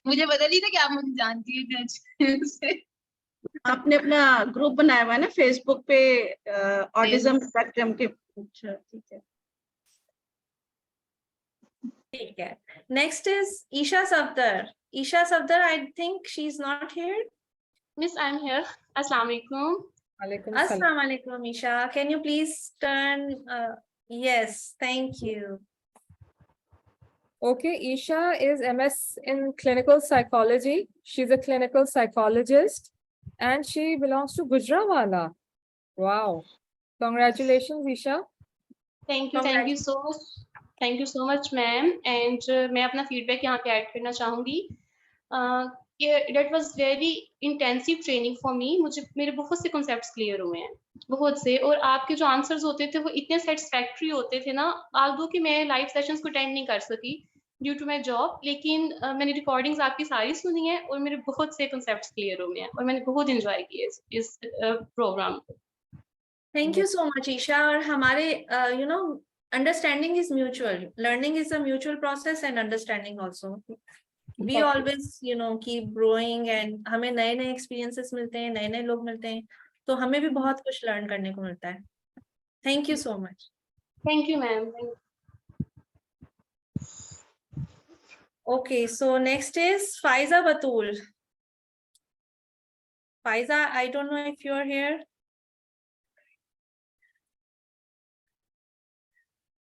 मुझे पता नहीं था कि आप मुझे जानती है अच्छे से आपने अपना ग्रुप बनाया हुआ है ना फेसबुक पे ऑटिज्म स्पेक्ट्रम के अच्छा ठीक है next is Isha Safdar I think she's not here Miss, I'm here. Assalamualaikum. Assalamu alaikum Isha can you please turn yes thank you Okay, Isha is MS in clinical psychology. She's a clinical psychologist and she belongs to Gujranwala. Wow. Congratulations, Isha. Thank you so much. Thank you so much, ma'am. And मैं अपना feedback यहाँ पे add करना चाहूँगी that was very intensive training for me. मुझे मेरे बहुत से concepts clear हुए हैं बहुत से और आपके जो answers होते थे वो इतने satisfactory होते थे ना although कि मैं live sessions को attend नहीं कर सकी due to my job लेकिन मैंने recordings आपकी सारी सुनी है और मेरे बहुत से concepts clear हुए हैं और मैंने बहुत enjoy किए इस program को Thank you so much Isha और हमारे you know understanding is mutual learning is a mutual process and understanding also we always you know keep growing and हमें नए नए experiences मिलते हैं नए नए लोग मिलते हैं तो हमें भी बहुत कुछ learn करने को मिलता है thank you so much thank you ma'am okay so next is Faiza Batul Faiza I don't know if you're here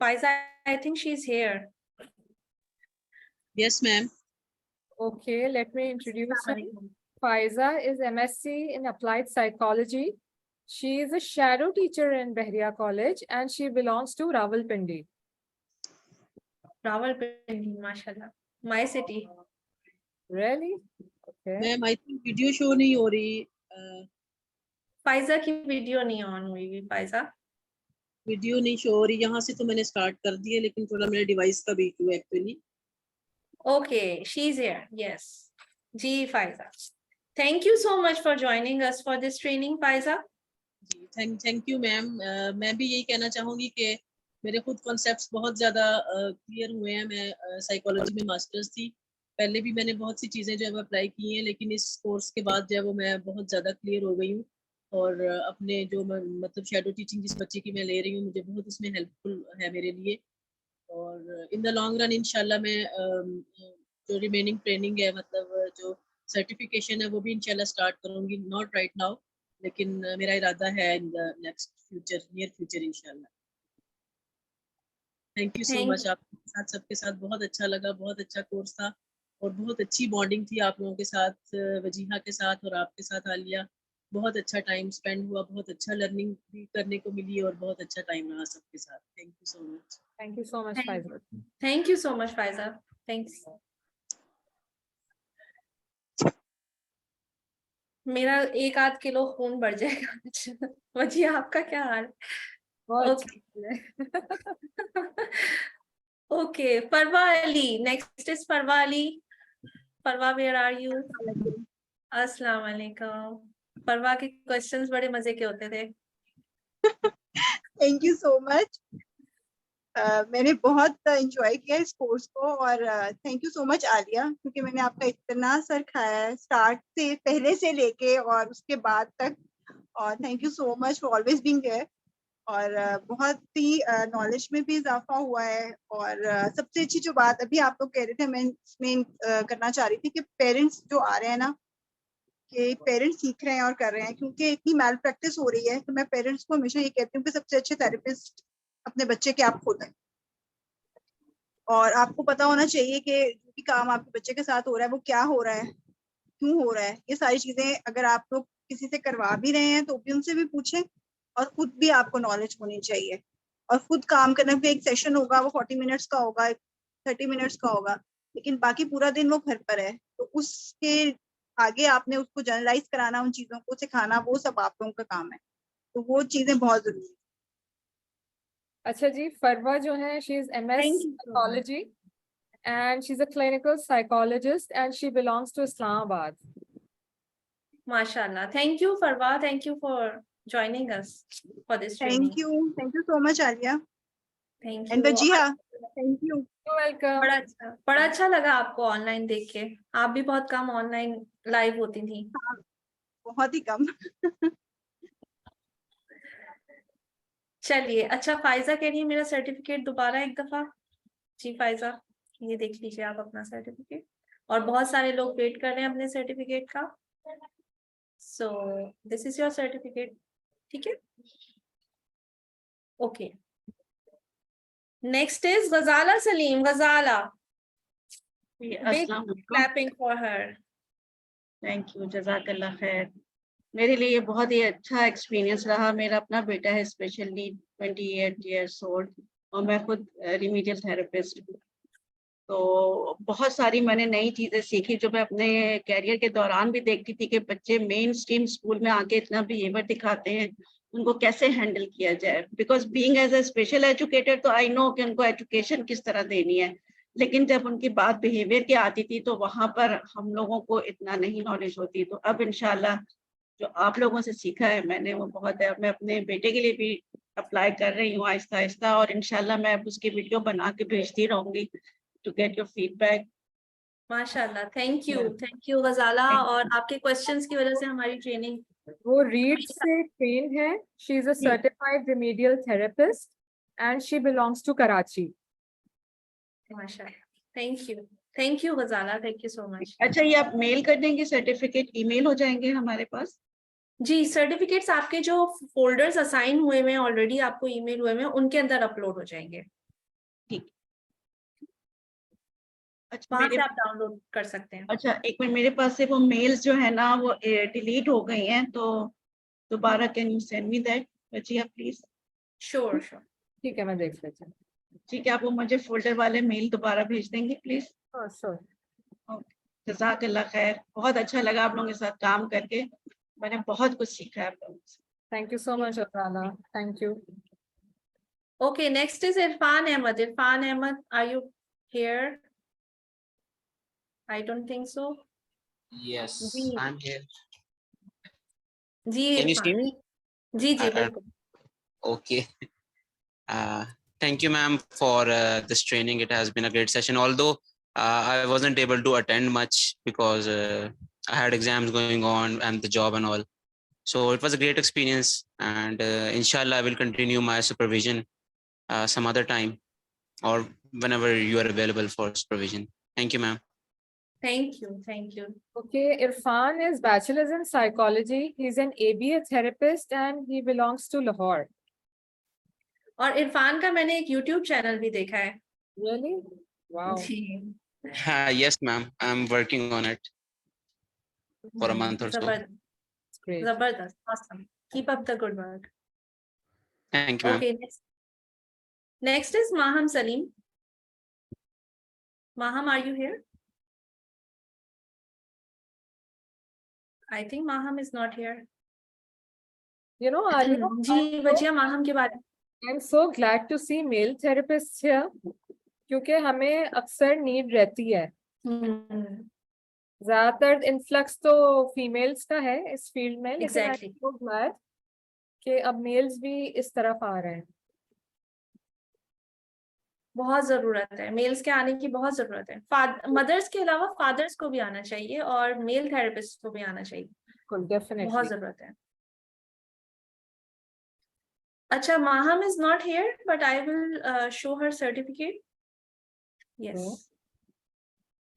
Faiza, I think she's here. Yes, ma'am. Okay, let me introduce her. Faiza is MSc in Applied Psychology. She is a shadow teacher in Bahria College and she belongs to Rawalpindi. Rawalpindi, mashallah. My city. Really? Okay. Ma'am, I think video show नहीं हो रही. Faiza की video नहीं on हुई Faiza. Video नहीं show हो रही यहाँ से तो मैंने स्टार्ट कर दिया लेकिन थोड़ा मेरे डिवाइस का भी इशू है actually Okay, she's here. Yes. जी Faiza. Thank you so much for joining us for this training Faiza. जी थैंक यू मैम मैं भी यही कहना चाहूंगी कि मेरे खुद कॉन्सेप्ट्स बहुत ज़्यादा क्लियर हुए हैं। मैं साइकोलॉजी में मास्टर्स थी, पहले भी मैंने बहुत सी चीज़ें जो है अप्लाई की हैं, लेकिन इस कोर्स के बाद जो है वो मैं बहुत ज़्यादा क्लियर हो गई हूँ। और अपने जो मतलब शैडो टीचिंग जिस बच्चे की मैं ले रही हूँ, मुझे बहुत इसमें हेल्पफुल है मेरे लिए। और इन द लॉन्ग रन इंशाल्लाह मैं जो रिमेनिंग ट्रेनिंग है, मतलब जो सर्टिफिकेशन है, वो भी इंशाल्लाह स्टार्ट करूँगी, नॉट राइट नाउ, लेकिन मेरा इरादा है in the next future, near future इंशाल्लाह। Thank you so much. आपके साथ सबके साथ बहुत अच्छा लगा, बहुत अच्छा कोर्स था और बहुत अच्छी बॉन्डिंग थी आप लोगों के साथ, वजीहा के साथ और आपके साथ आलिया। बहुत अच्छा टाइम स्पेंड हुआ, बहुत अच्छा लर्निंग भी करने को मिली और बहुत अच्छा टाइम रहा सबके साथ। Thank you so much. Thank you so much Faiza. Thank you so much Faiza, thanks. मेरा 1-8 किलो खून बढ़ जाएगा। वजी आपका क्या हाल? Okay okay, Farwa Ali, next is Farwa Ali. Farwa, where are you? अस्सलाम वालेकुम। फरवा के क्वेश्चंस बड़े मजे के होते थे। Thank you so much. मैंने बहुत एंजॉय किया इस कोर्स को और thank you so much Alia, क्योंकि मैंने आपका इतना सर खाया है स्टार्ट से, पहले से लेके और उसके बाद तक। और thank you so much for always being there. और बहुत ही नॉलेज में भी इजाफा हुआ है। और सबसे अच्छी जो बात अभी आप लोग कह रहे थे, मैं इसमें करना चाह रही थी कि पेरेंट्स जो आ रहे हैं ना, कि पेरेंट्स सीख रहे हैं और कर रहे हैं, क्योंकि इतनी मैल प्रैक्टिस हो रही है। तो मैं पेरेंट्स को हमेशा ये कहती हूँ कि सबसे अच्छे थेरेपिस्ट अपने बच्चे के आप खुद हैं। और आपको पता होना चाहिए कि जो भी काम आपके बच्चे के साथ हो रहा है वो क्या हो रहा है, क्यों हो रहा है। ये सारी चीजें अगर आप लोग किसी से करवा भी रहे हैं तो भी उनसे भी पूछें, और खुद भी आपको नॉलेज होनी चाहिए। और खुद काम करने पे एक सेशन होगा, वो 40 मिनट्स का होगा, 30 मिनट्स का होगा, लेकिन बाकी पूरा दिन वो घर पर है। तो उसके आगे आपने उसको जनरलाइज कराना, उन चीजों को सिखाना, वो सब आप लोगों का काम है। तो वो चीजें बहुत जरूरी है। अच्छा जी, फरवा जो है, she is MS psychology and she's a clinical psychologist and she belongs to Islamabad. माशाल्लाह, thank you Farwa, thank you for joining us for this training. Thank you so much Alia thank and you. Wajiha, thank you. Welcome. बड़ा अच्छा लगा आपको online देख के। आप भी बहुत कम ऑनलाइन लाइव होती थी। बहुत ही कम। चलिए, अच्छा फाइजा कह रही है मेरा सर्टिफिकेट दोबारा एक दफा। जी फाइजा, ये देख लीजिए आप अपना सर्टिफिकेट। और बहुत सारे लोग वेट कर रहे हैं अपने सर्टिफिकेट का। So this is your certificate, ठीक है? Okay, next is Ghazala Saleem. Ghazala, big clapping for her. Thank you, जज़ाकल्लाह खैर। मेरे लिए बहुत ही अच्छा एक्सपीरियंस रहा। मेरा अपना बेटा है स्पेशल नीड, 28 years old, और मैं खुद रिमीडियल थेरेपिस्ट हूँ। तो बहुत सारी मैंने नई चीज़ें सीखी जो मैं अपने कैरियर के दौरान भी देखती थी कि बच्चे मेन स्ट्रीम स्कूल में आके इतना बिहेवियर दिखाते हैं, उनको कैसे हैंडल किया जाए। Because being as a special educator तो आई नो कि उनको एजुकेशन किस तरह देनी है, लेकिन जब उनकी बात बिहेवियर की आती थी तो वहाँ पर हम लोगों को इतना नहीं नॉलेज होती। तो अब इंशाल्लाह जो आप लोगों से सीखा है मैंने वो बहुत है। मैं अपने बेटे के लिए भी अप्लाई कर रही हूँ आहिस्ता आहिस्ता, और इंशाल्लाह मैं अब उसकी वीडियो बना के भेजती रहूंगी टू गेट योर फीडबैक। माशाल्लाह, थैंक यू गजाला। और आपके क्वेश्चंस की वजह से हमारी ट्रेनिंग, वो रीड से ट्रेन्ड है। She is a certified remedial therapist and she belongs to Karachi. माशाल्लाह, thank you Ghazala, thank you so much. अच्छा, ये आप मेल कर देंगे सर्टिफिकेट, ईमेल हो जाएंगे हमारे पास? जी, सर्टिफिकेट्स आपके जो फोल्डर्स असाइन हुए हुए हैं ऑलरेडी, आपको ईमेल हुए हैं, उनके अंदर अपलोड हो जाएंगे। ठीक। अच्छा, वहां से आप डाउनलोड कर सकते हैं। अच्छा एक मिनट, मेरे पास से वो मेल्स जो है ना वो डिलीट हो गई हैं, तो दोबारा can you send me that Wajiya please? Sure. ठीक है, मैं देख लेती हूँ। ठीक है, आप वो मुझे फोल्डर वाले मेल दोबारा भेज देंगे प्लीज? श्योर। जज़ाकल्लाह खैर, बहुत अच्छा लगा आप लोगों के साथ काम करके, मैंने बहुत कुछ सीखा है आप लोगों से। Thank you so much Afrana, thank you. Okay, next is Irfan Ahmed. Irfan Ahmed, are you here? I don't think so. Yes, I'm here. जी Can you see Irfan. me? जी बिल्कुल। Okay. Thank you, ma'am, for this training. It has been a great session. Although I wasn't able to attend much because I had exams going on and the job and all. So it was a great experience, and inshallah, I will continue my supervision some other time or whenever you are available for supervision. Thank you, ma'am. Thank you. Thank you. Okay, Irfan is bachelor's in psychology. He's an ABA therapist and he belongs to Lahore. और इरफान का मैंने एक YouTube channel भी देखा है. Really? Wow. Ji. Yes, ma'am. I'm working on it for a month or so. जबरदस्त. Great. Zabardast. Awesome. Keep up the good work. Thank you, ma'am. Okay. Next is Maham Salim. Maham, are you here? I think Maham is not here. You know, Alia, जी बचिया माहम के बारे में. I'm so glad to see male therapists here क्योंकि हमें अक्सर need रहती है. ज्यादातर इन्फ्लक्स तो फीमेल्स का है इस फील्ड में, लेकिन I'm Exactly. so glad कि अब मेल्स भी इस तरफ आ रहे हैं. बहुत जरूरत है, मेल्स के आने की बहुत जरूरत है. मदर्स के अलावा फादर्स को भी आना चाहिए और मेल थेरेपिस्ट को भी आना चाहिए. Definitely. बहुत जरूरत है. अच्छा, Maham is not here, but I will show her certificate. Yes.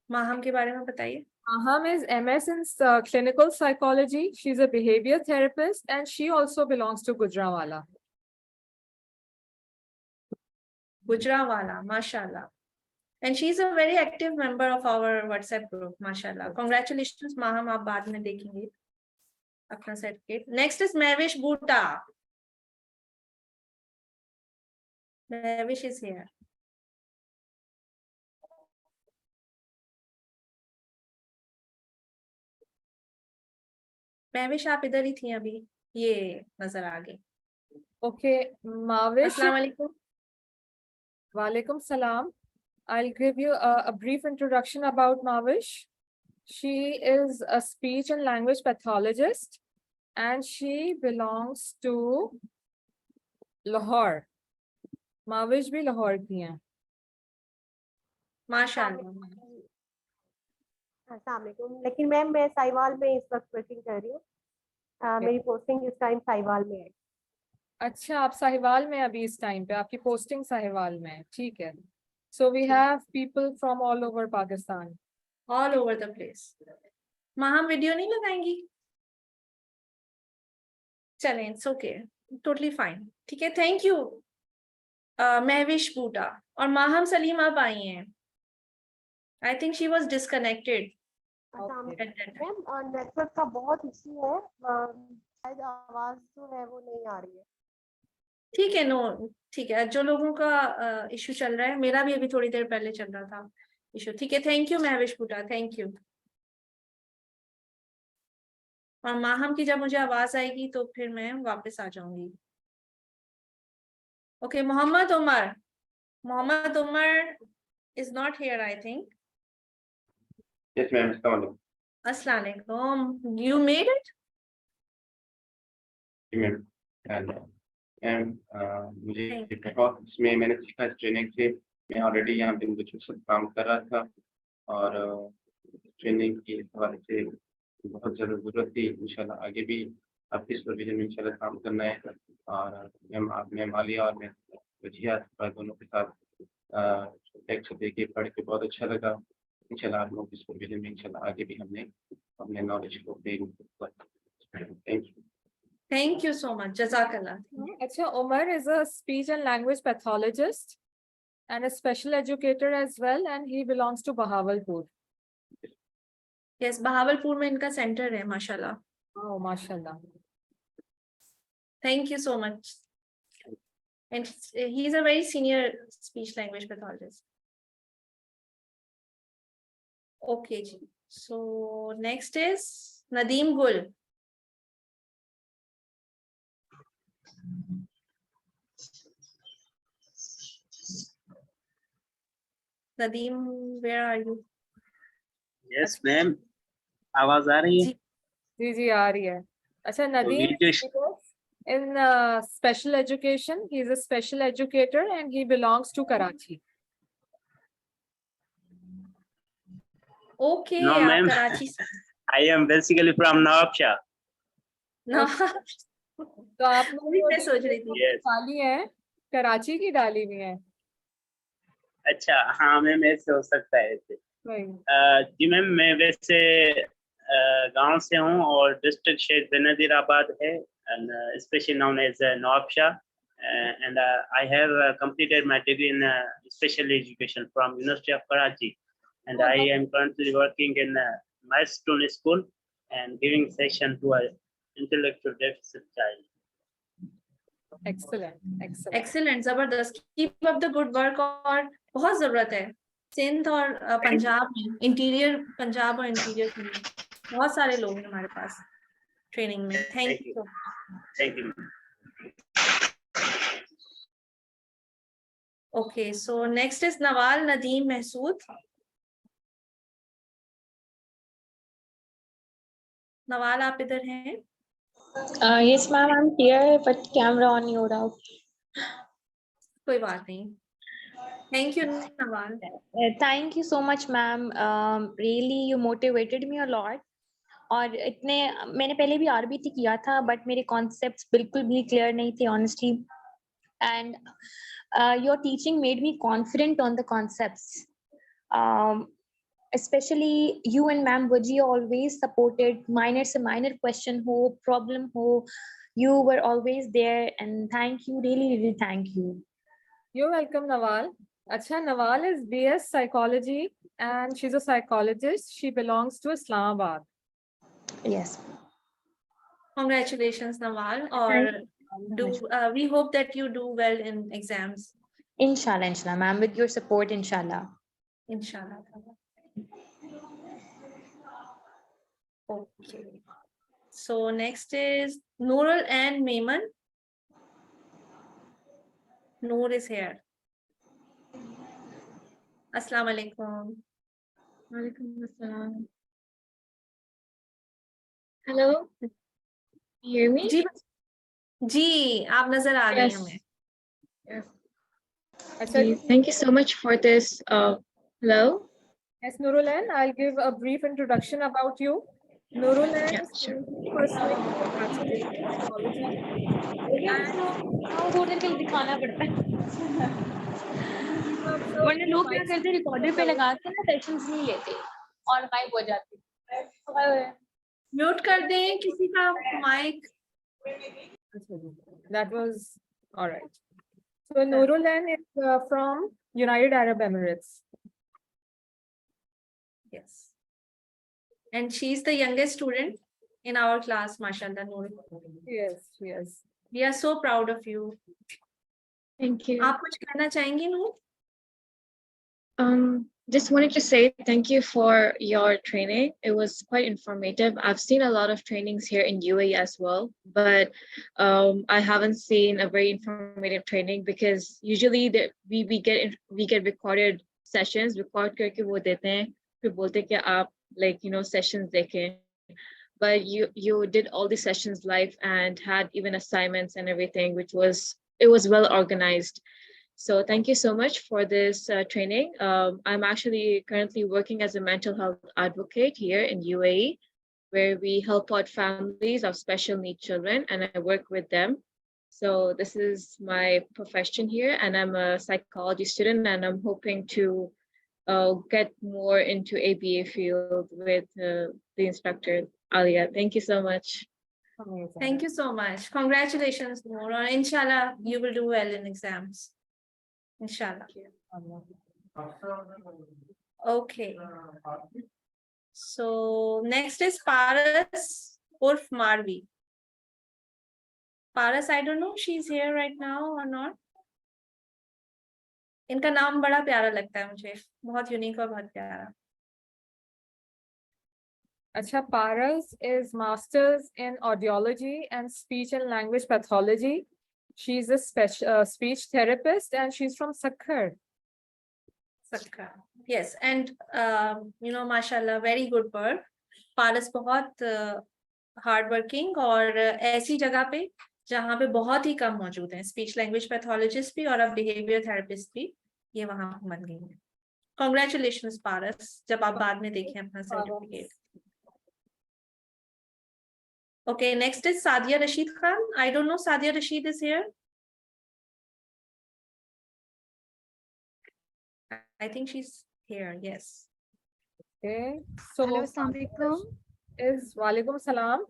Maham के बारे में बताइए. Maham is MS in clinical psychology. She's a behavior therapist and she also belongs to Gujranwala. Gujranwala, mashallah. And she's a very active member of our WhatsApp group, mashallah. Congratulations, Maham. आप बाद में देखेंगे अपना certificate. Next is Mehwish Bhuta. Mehwish is here. Mehwish आप इधर ही थी अभी, ये नजर आ गई. Okay, Mavish. Assalamu alaikum. Walaikum salam. I'll give you a brief introduction about Mavish. She is a speech and language pathologist and she belongs to Lahore. Mavish भी Lahore की हैं. माशाल्लाह. अस्सलाम वालेकुम. लेकिन मैम मैं साहिवाल में इस वक्त वर्किंग कर रही हूँ. मेरी पोस्टिंग इस टाइम साहिवाल में है. अच्छा, आप साहिवाल में अभी इस टाइम पे, आपकी पोस्टिंग साहिवाल में है. ठीक है. So we have people from all over Pakistan. All over the place. Maham video नहीं लगाएंगी? चलें, it's okay. Totally fine. ठीक है, thank you. Mehwish Bhuta और Maham Salim आप आई हैं. I think she was disconnected. Ma'am network का बहुत issue है. शायद आवाज जो है वो नहीं आ रही है. ठीक है, नो ठीक है. जो लोगों का इशू चल रहा है, मेरा भी अभी थोड़ी देर पहले चल रहा था इशू. ठीक है, thank you Mahwish Boota, thank you. और माहम की जब मुझे आवाज आएगी तो फिर मैं वापस आ जाऊंगी. Okay, Mohammad Umar is not here I think. Yes, ma'am. अस्सलाम वालेकुम. You made it? मैम मुझे इसमें मैंने सीखा ट्रेनिंग से. मैं ऑलरेडी यहाँ पे बच्चों से काम कर रहा था और ट्रेनिंग के हवाले से बहुत ज़्यादा ज़रूरत थी. इंशाल्लाह आगे भी आपकी सुपरविजन में इंशाल्लाह काम करना है. और मैम आलिया और मैं वजिया दोनों के साथ लेक्चर दे के पढ़ के बहुत अच्छा लगा. इंशाल्लाह आप लोगों की सुपरविजन में इंशाल्लाह आगे भी हमने अपने नॉलेज को thank you. Thank you so much. Jazakallah. अच्छा, Umar is a speech and language pathologist and a special educator as well, and he belongs to Bahawalpur. Yes, Bahawalpur में इनका सेंटर है, माशाल्लाह. Oh, माशाल्लाह. Thank you so much. And he is a very senior speech language pathologist. Okay, ji. So next is Nadeem Gul. Nadeem, where are you? Yes, ma'am. आवाज आ रही है? जी जी आ रही है. अच्छा Nadeem, in special education. He is a special educator and he belongs to Karachi. Okay, No, आप ma'am. Karachi से I am basically from Nawabshah. ना तो आपने मैं सोच रही थी Yes. डाली है, कराची की डाली हुई है। अच्छा, हाँ मैम, ऐसे हो सकता है ऐसे। वही। जी मैम, मैं वैसे गांव से हूँ और डिस्ट्रिक्ट शेख बेनजीराबाद है, and especially known as Nawabshah, and I have completed my degree in special education from University of Karachi, and I am currently working in Milestone School and giving session to an intellectual deficit child. Excellent, excellent. Excellent, जबरदस्त, keep up the good work, और बहुत जरूरत है सिंध और पंजाब में, interior Punjab और interior बहुत सारे लोग हैं हमारे पास ट्रेनिंग में। Thank you. Thank you. Okay, so next is Nawal Nadeem Mahsood. Nawal, आप इधर हैं? Yes, ma'am, I'm here, but camera on नहीं हो रहा। कोई बात नहीं। Thank you, Nawal. Thank you so much, ma'am. Really, you motivated me a lot. और इतने मैंने पहले भी RBT किया था, but मेरे concepts बिल्कुल भी clear नहीं थे, honestly. And your teaching made me confident on the concepts. Especially you and Ma'am Waji always supported. Minor se minor question ho, problem ho, you were always there, and thank you, really thank you. You're welcome, Nawal. Acha, Nawal is BS Psychology and she's a psychologist. She belongs to Islamabad. Yes. Congratulations, Nawal. Or we hope that you do well in exams. Inshallah, inshallah, ma'am. With your support, inshallah. Inshallah. Okay. So next is Noorul and Maiman. Noor is here. Assalamu alaikum. Walaikum assalam. Hello. You hear me? जी, आप नजर आ रही हैं हमें। Yes. Thank you so much for this. Hello. Yes, Nurulan, I'll give a brief introduction about you. Nurulan is pursuing her bachelor's in psychology. दिखाना पड़ता है वरना लोग क्या करते हैं, रिकॉर्डर पे लगा के ना सेशंस नहीं लेते और गायब हो जाते। म्यूट कर दें किसी का mic. That was all right. So Nurulan is from United Arab Emirates. Yes. And she's the youngest student in our class, mashallah, Noor. Yes, yes. We are so proud of you. Thank you. आप कुछ कहना चाहेंगी, Noor? Just wanted to say thank you for your training. It was quite informative. I've seen a lot of trainings here in UAE as well, but I haven't seen a very informative training because usually we get recorded sessions, record करके वो देते हैं, फिर बोलते हैं कि आप sessions देखें. But you did all the sessions live and had even assignments and everything, it was well organized. So thank you so much for this training. I'm actually currently working as a mental health advocate here in UAE, where we help out families of special needs children, and I work with them. So this is my profession here, and I'm a psychology student, and I'm hoping to get more into ABA field with the instructor, Alia. Thank you so much. Thank you so much. Congratulations, Noor. And inshallah, you will do well in exams. Inshallah. Okay. So next is Paras Urf Marvi. Paras, I don't know if she's here right now or not. इनका नाम बड़ा प्यारा लगता है मुझे, बहुत unique और बहुत प्यारा। Acha, Paras is Masters in Audiology and Speech and Language Pathology. She's a speech therapist and she's from Sakhar. Sakhar. Yes, and mashallah, very good work. Paras बहुत hard working और ऐसी जगह पे जहाँ पे बहुत ही कम मौजूद हैं, स्पीच लैंग्वेज पैथोलॉजिस्ट भी और अब बिहेवियर थेरेपिस्ट भी ये वहां बन गई हैं। कॉन्ग्रेचुलेशन पारस, जब आप बाद में देखें अपना certificate. Okay, next is Sadia Rashid Khan. I don't know Sadia Rashid is here. I think she's here. Yes. Okay. So Hello, Assalamualaikum. is Walaikum Salam.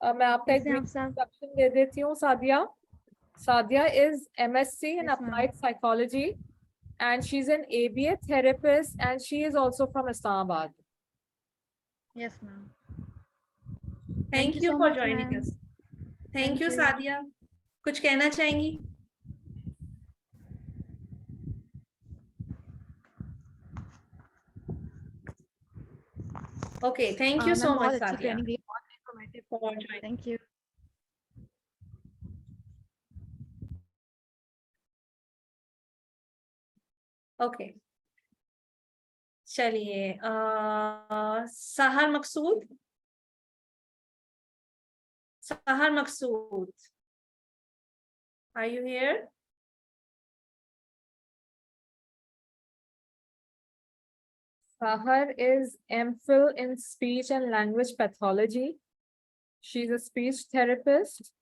मैं आपका एक introduction दे देती हूँ Sadia. Sadia is MSc in Applied Psychology and she's an ABA therapist and she is also from Islamabad. Yes, ma'am. Thank you for joining us. Thank you, Sadia. कुछ कहना चाहेंगी? Okay, thank you so much, Sadia. For joining. Thank you. Okay. चलिए, सहर मकसूद. Sahar Maqsood, are you here? Sahar is MPhil in Speech and Language Pathology. She's a speech therapist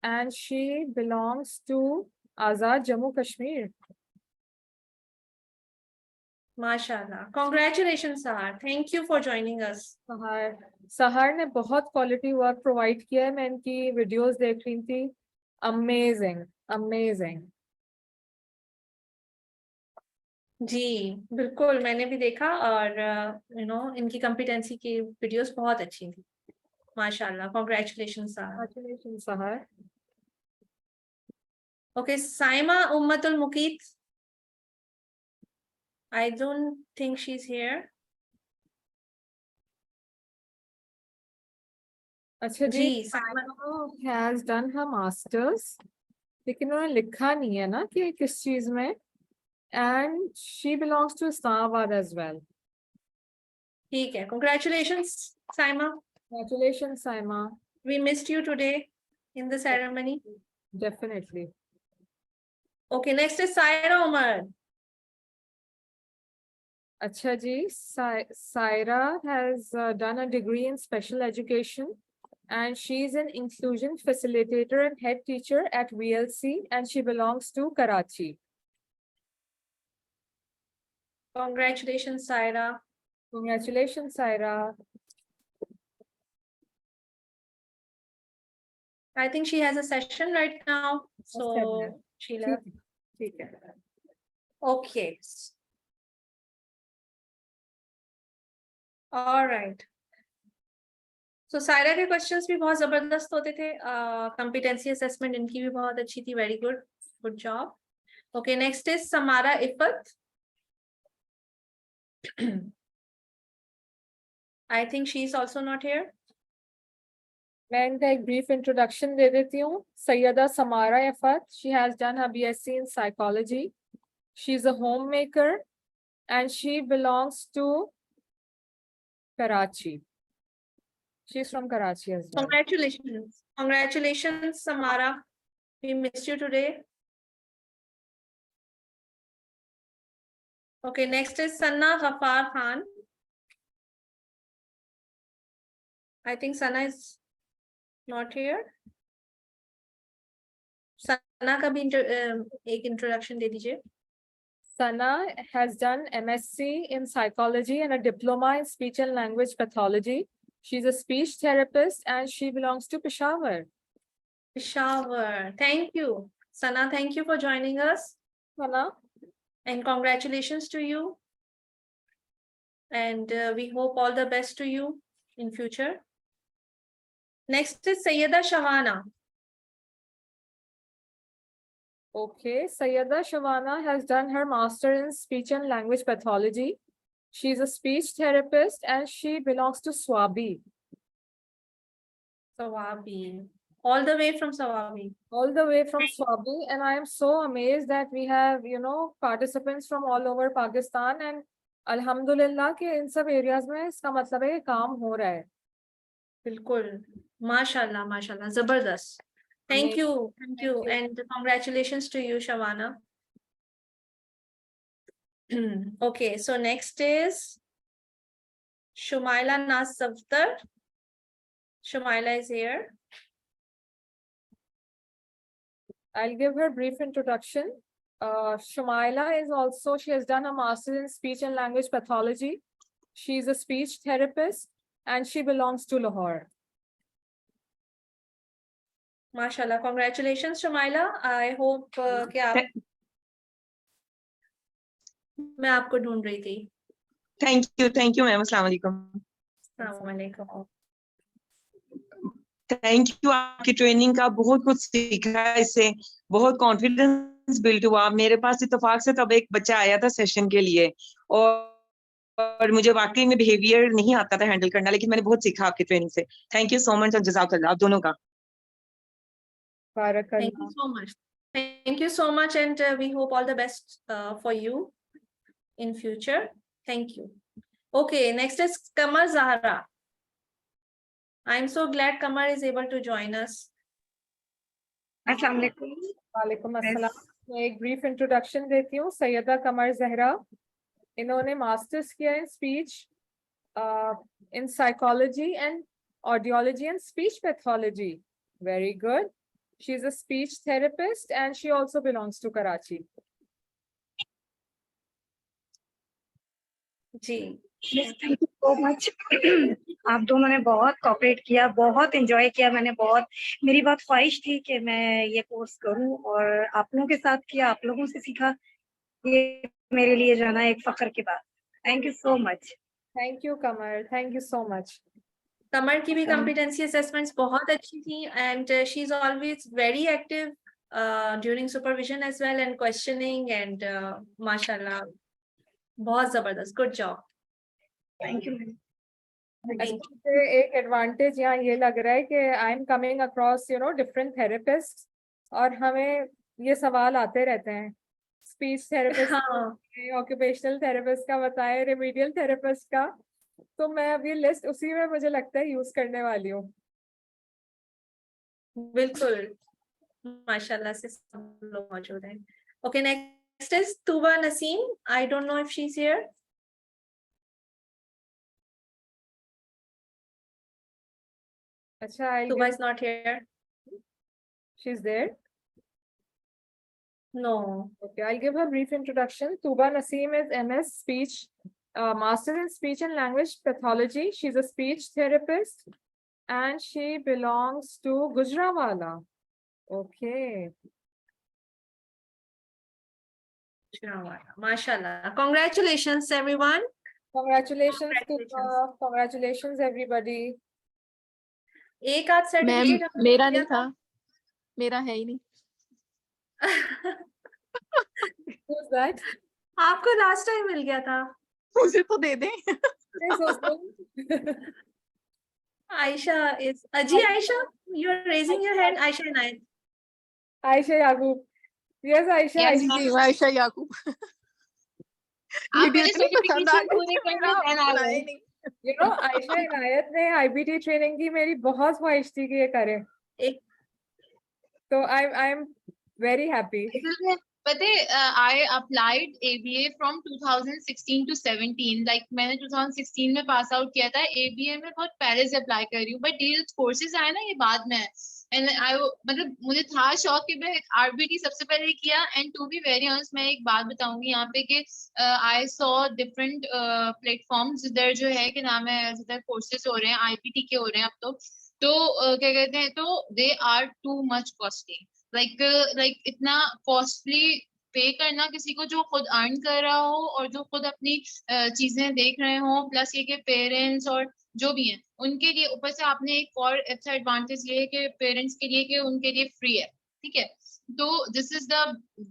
and she belongs to Azad Jammu Kashmir. MashaAllah. Congratulations, Sahar. Thank you for joining us. Sahar ने बहुत quality work provide किया है. मैं इनकी videos देख रही थी. Amazing, amazing. जी बिल्कुल, मैंने भी देखा और इनकी competency की videos बहुत अच्छी थी. MashaAllah. Congratulations, Sahar. Congratulations, Sahar. Okay, Saima Ummatul Muqeet. I don't think she's here. अच्छा जी, Saima has done her masters, लेकिन उन्होंने लिखा नहीं है ना कि किस चीज में, and she belongs to Islamabad as well. ठीक है, congratulations, Saima. Congratulations, Saima. We missed you today in the ceremony. Definitely. Okay, next is Saira Umar. अच्छा जी, Saira has done a degree in special education and she's an inclusion facilitator and head teacher at VLC and she belongs to Karachi. Congratulations, Saira. Congratulations, Saira. I think she has a session right now, so she left. Okay. All right. So Saira के questions भी बहुत जबरदस्त होते थे. Competency assessment इनकी भी बहुत अच्छी थी. Very good. Good job. Okay, next is Samara Ifat. I think she's also not here. मैं इनका एक brief introduction दे देती हूँ. Sayyada Samara Ifat. She has done her BSc in psychology. She's a homemaker and she belongs to Karachi. She's from Karachi as well. Congratulations. Congratulations, Samara. We missed you today. Okay, next is Sanna Ghaffar Khan. I think Sanna is not here. Sanna का भी एक introduction दे दीजिए. Sana has done MSc in psychology and a diploma in speech and language pathology. She's a speech therapist and she belongs to Peshawar. Peshawar. Thank you. Sana, thank you for joining us. Sana. And congratulations to you. And we hope all the best to you in future. Next is Sayyida Shavana. Okay, Sayyida Shavana has done her master in speech and language pathology. She's a speech therapist and she belongs to Swabi. Swabi. All the way from Swabi. All the way from Swabi. And I am so amazed that we have, participants from all over Pakistan and Alhamdulillah के इन सब areas में इसका मतलब है कि काम हो रहा है. बिल्कुल. माशाल्लाह, माशाल्लाह. जबरदस्त. Thank you, and congratulations to you, Shavana. Okay, so next is Shumaila Naz Safdar. Shumaila is here. I'll give her brief introduction. Shumaila is also, she has done a master's in speech and language pathology. She's a speech therapist and she belongs to Lahore. Mashallah, congratulations, Shumaila. I hope कि आप मैं आपको ढूंढ रही थी. Thank you, ma'am. Assalamu alaikum. Assalamu alaikum. Thank you, आपकी training का बहुत कुछ सीखा है, इससे बहुत कॉन्फिडेंस बिल्ड हुआ. मेरे पास इत्तेफाक से तब एक बच्चा आया था सेशन के लिए और मुझे वाकई में बिहेवियर नहीं आता था हैंडल करना, लेकिन मैंने बहुत सीखा आपकी ट्रेनिंग से. थैंक यू सो मच और जज़ाकल्लाह आप दोनों का. Thank you so much. Thank you so much, and we hope all the best for you in future. Thank you. Okay, next is Kamar Zahra. I'm so glad Kamar is able to join us. अस्सलाम वालेकुम. वालेकुम अस्सलाम. मैं एक brief introduction देती हूँ. सैयदा कमर जहरा, इन्होंने masters किया in speech, in psychology and audiology and speech pathology. Very good. She is a speech therapist and she also belongs to Karachi. जी. Thank you so much. आप दोनों ने बहुत कोऑपरेट किया, बहुत एंजॉय किया. मैंने बहुत, मेरी बहुत ख्वाहिश थी कि मैं ये कोर्स करूं और आप लोगों के साथ किया, आप लोगों से सीखा. ये मेरे लिए जाना एक फख्र की बात. Thank you so much. Thank you Qamar, thank you so much. Qamar की भी competency assessments बहुत अच्छी थी, and she's always very active during supervision as well and questioning, and mashallah बहुत जबरदस्त. Good job. Thank you. एक एडवांटेज यहाँ ये लग रहा है कि I am coming across different therapist और हमें ये सवाल आते रहते हैं. स्पीच थेरेपिस्ट, ऑक्यूपेशनल थेरेपिस्ट का बताएं, रेमेडियल थेरेपिस्ट का. तो मैं अब ये लिस्ट उसी में मुझे लगता है यूज करने वाली हूँ. बिल्कुल, माशाल्लाह से सब लोग मौजूद हैं. Okay, next is तुबा Naseem. I don't know if she is here. अच्छा, Tuba is not here. She's there? No. Okay, I'll give her brief introduction. Tuba Naseem is MS Speech, Master's in Speech and Language Pathology. She's a speech therapist and she belongs to Gujranwala. Okay. Gujranwala. Mashallah. Congratulations, everyone. Congratulations, Tuba. Congratulations, everybody. एक आध certificate मेरा नहीं था, मेरा है ही नहीं. Who's that? आपको last time मिल गया था. मुझे तो दे दें. Aisha is Aji. Aisha, you are raising your hand. Aisha Inayat. Aisha Yaqub. Yes, Aisha. Yes, Aisha Yaqub. आप मेरे सर्टिफिकेशन पूरे करना देना है. आयशा इनायत ने IBT ट्रेनिंग की. मेरी बहुत ख्वाहिश थी कि ये करे. तो आई एम वेरी हैप्पी. पता है, I applied ABA from 2016 to 17. Like मैंने 2016 में पास आउट किया था. ABA में बहुत पहले से अप्लाई कर रही हूँ, बट ये कोर्सेज आए ना ये बाद में. एंड आई मतलब मुझे था शौक कि मैं RBT सबसे पहले किया. And to be very honest, मैं एक बात बताऊंगी यहाँ पे कि आई सॉ डिफरेंट प्लेटफॉर्म्स जिधर जो है कि नाम है जिधर कोर्सेज हो रहे हैं IBT के हो रहे हैं अब तो क्या कहते हैं, तो they are too much costly. Like इतना कॉस्टली पे करना किसी को जो खुद अर्न कर रहा हो और जो खुद अपनी चीजें देख रहे हो, प्लस ये कि पेरेंट्स और जो भी हैं उनके लिए. ऊपर से आपने एक और अच्छा एडवांटेज ये है कि पेरेंट्स के लिए कि उनके लिए फ्री है. ठीक है, तो this is the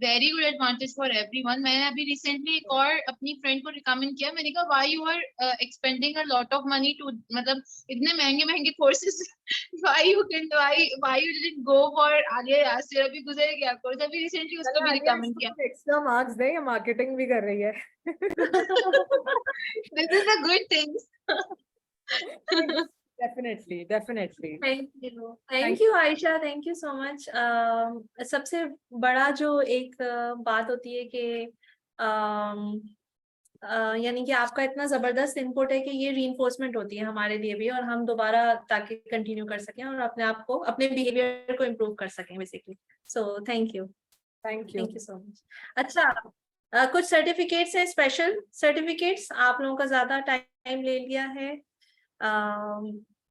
very good advantage for everyone. मैंने अभी रिसेंटली एक और अपनी फ्रेंड को रिकमेंड किया. मैंने कहा why you are expending a lot of money to, मतलब इतने महंगे महंगे courses, why you didn't go for Alia Yasir. अभी गुजर गया कोर्स, अभी रिसेंटली उसको भी रिकमेंड किया. एक्स्ट्रा मार्क्स दे, या मार्केटिंग भी कर रही है. This is a good thing. Definitely thank you Ayesha, thank you so much. सबसे बड़ा जो एक बात होती है कि यानी कि आपका इतना जबरदस्त इनपुट है कि ये रीइंफोर्समेंट होती है हमारे लिए भी, और हम दोबारा ताकि कंटिन्यू कर सकें और अपने आप को, अपने बिहेवियर को इम्प्रूव कर सकें basically. So thank you so much. अच्छा, कुछ सर्टिफिकेट्स हैं, स्पेशल सर्टिफिकेट्स। आप लोगों का ज्यादा टाइम ले लिया है,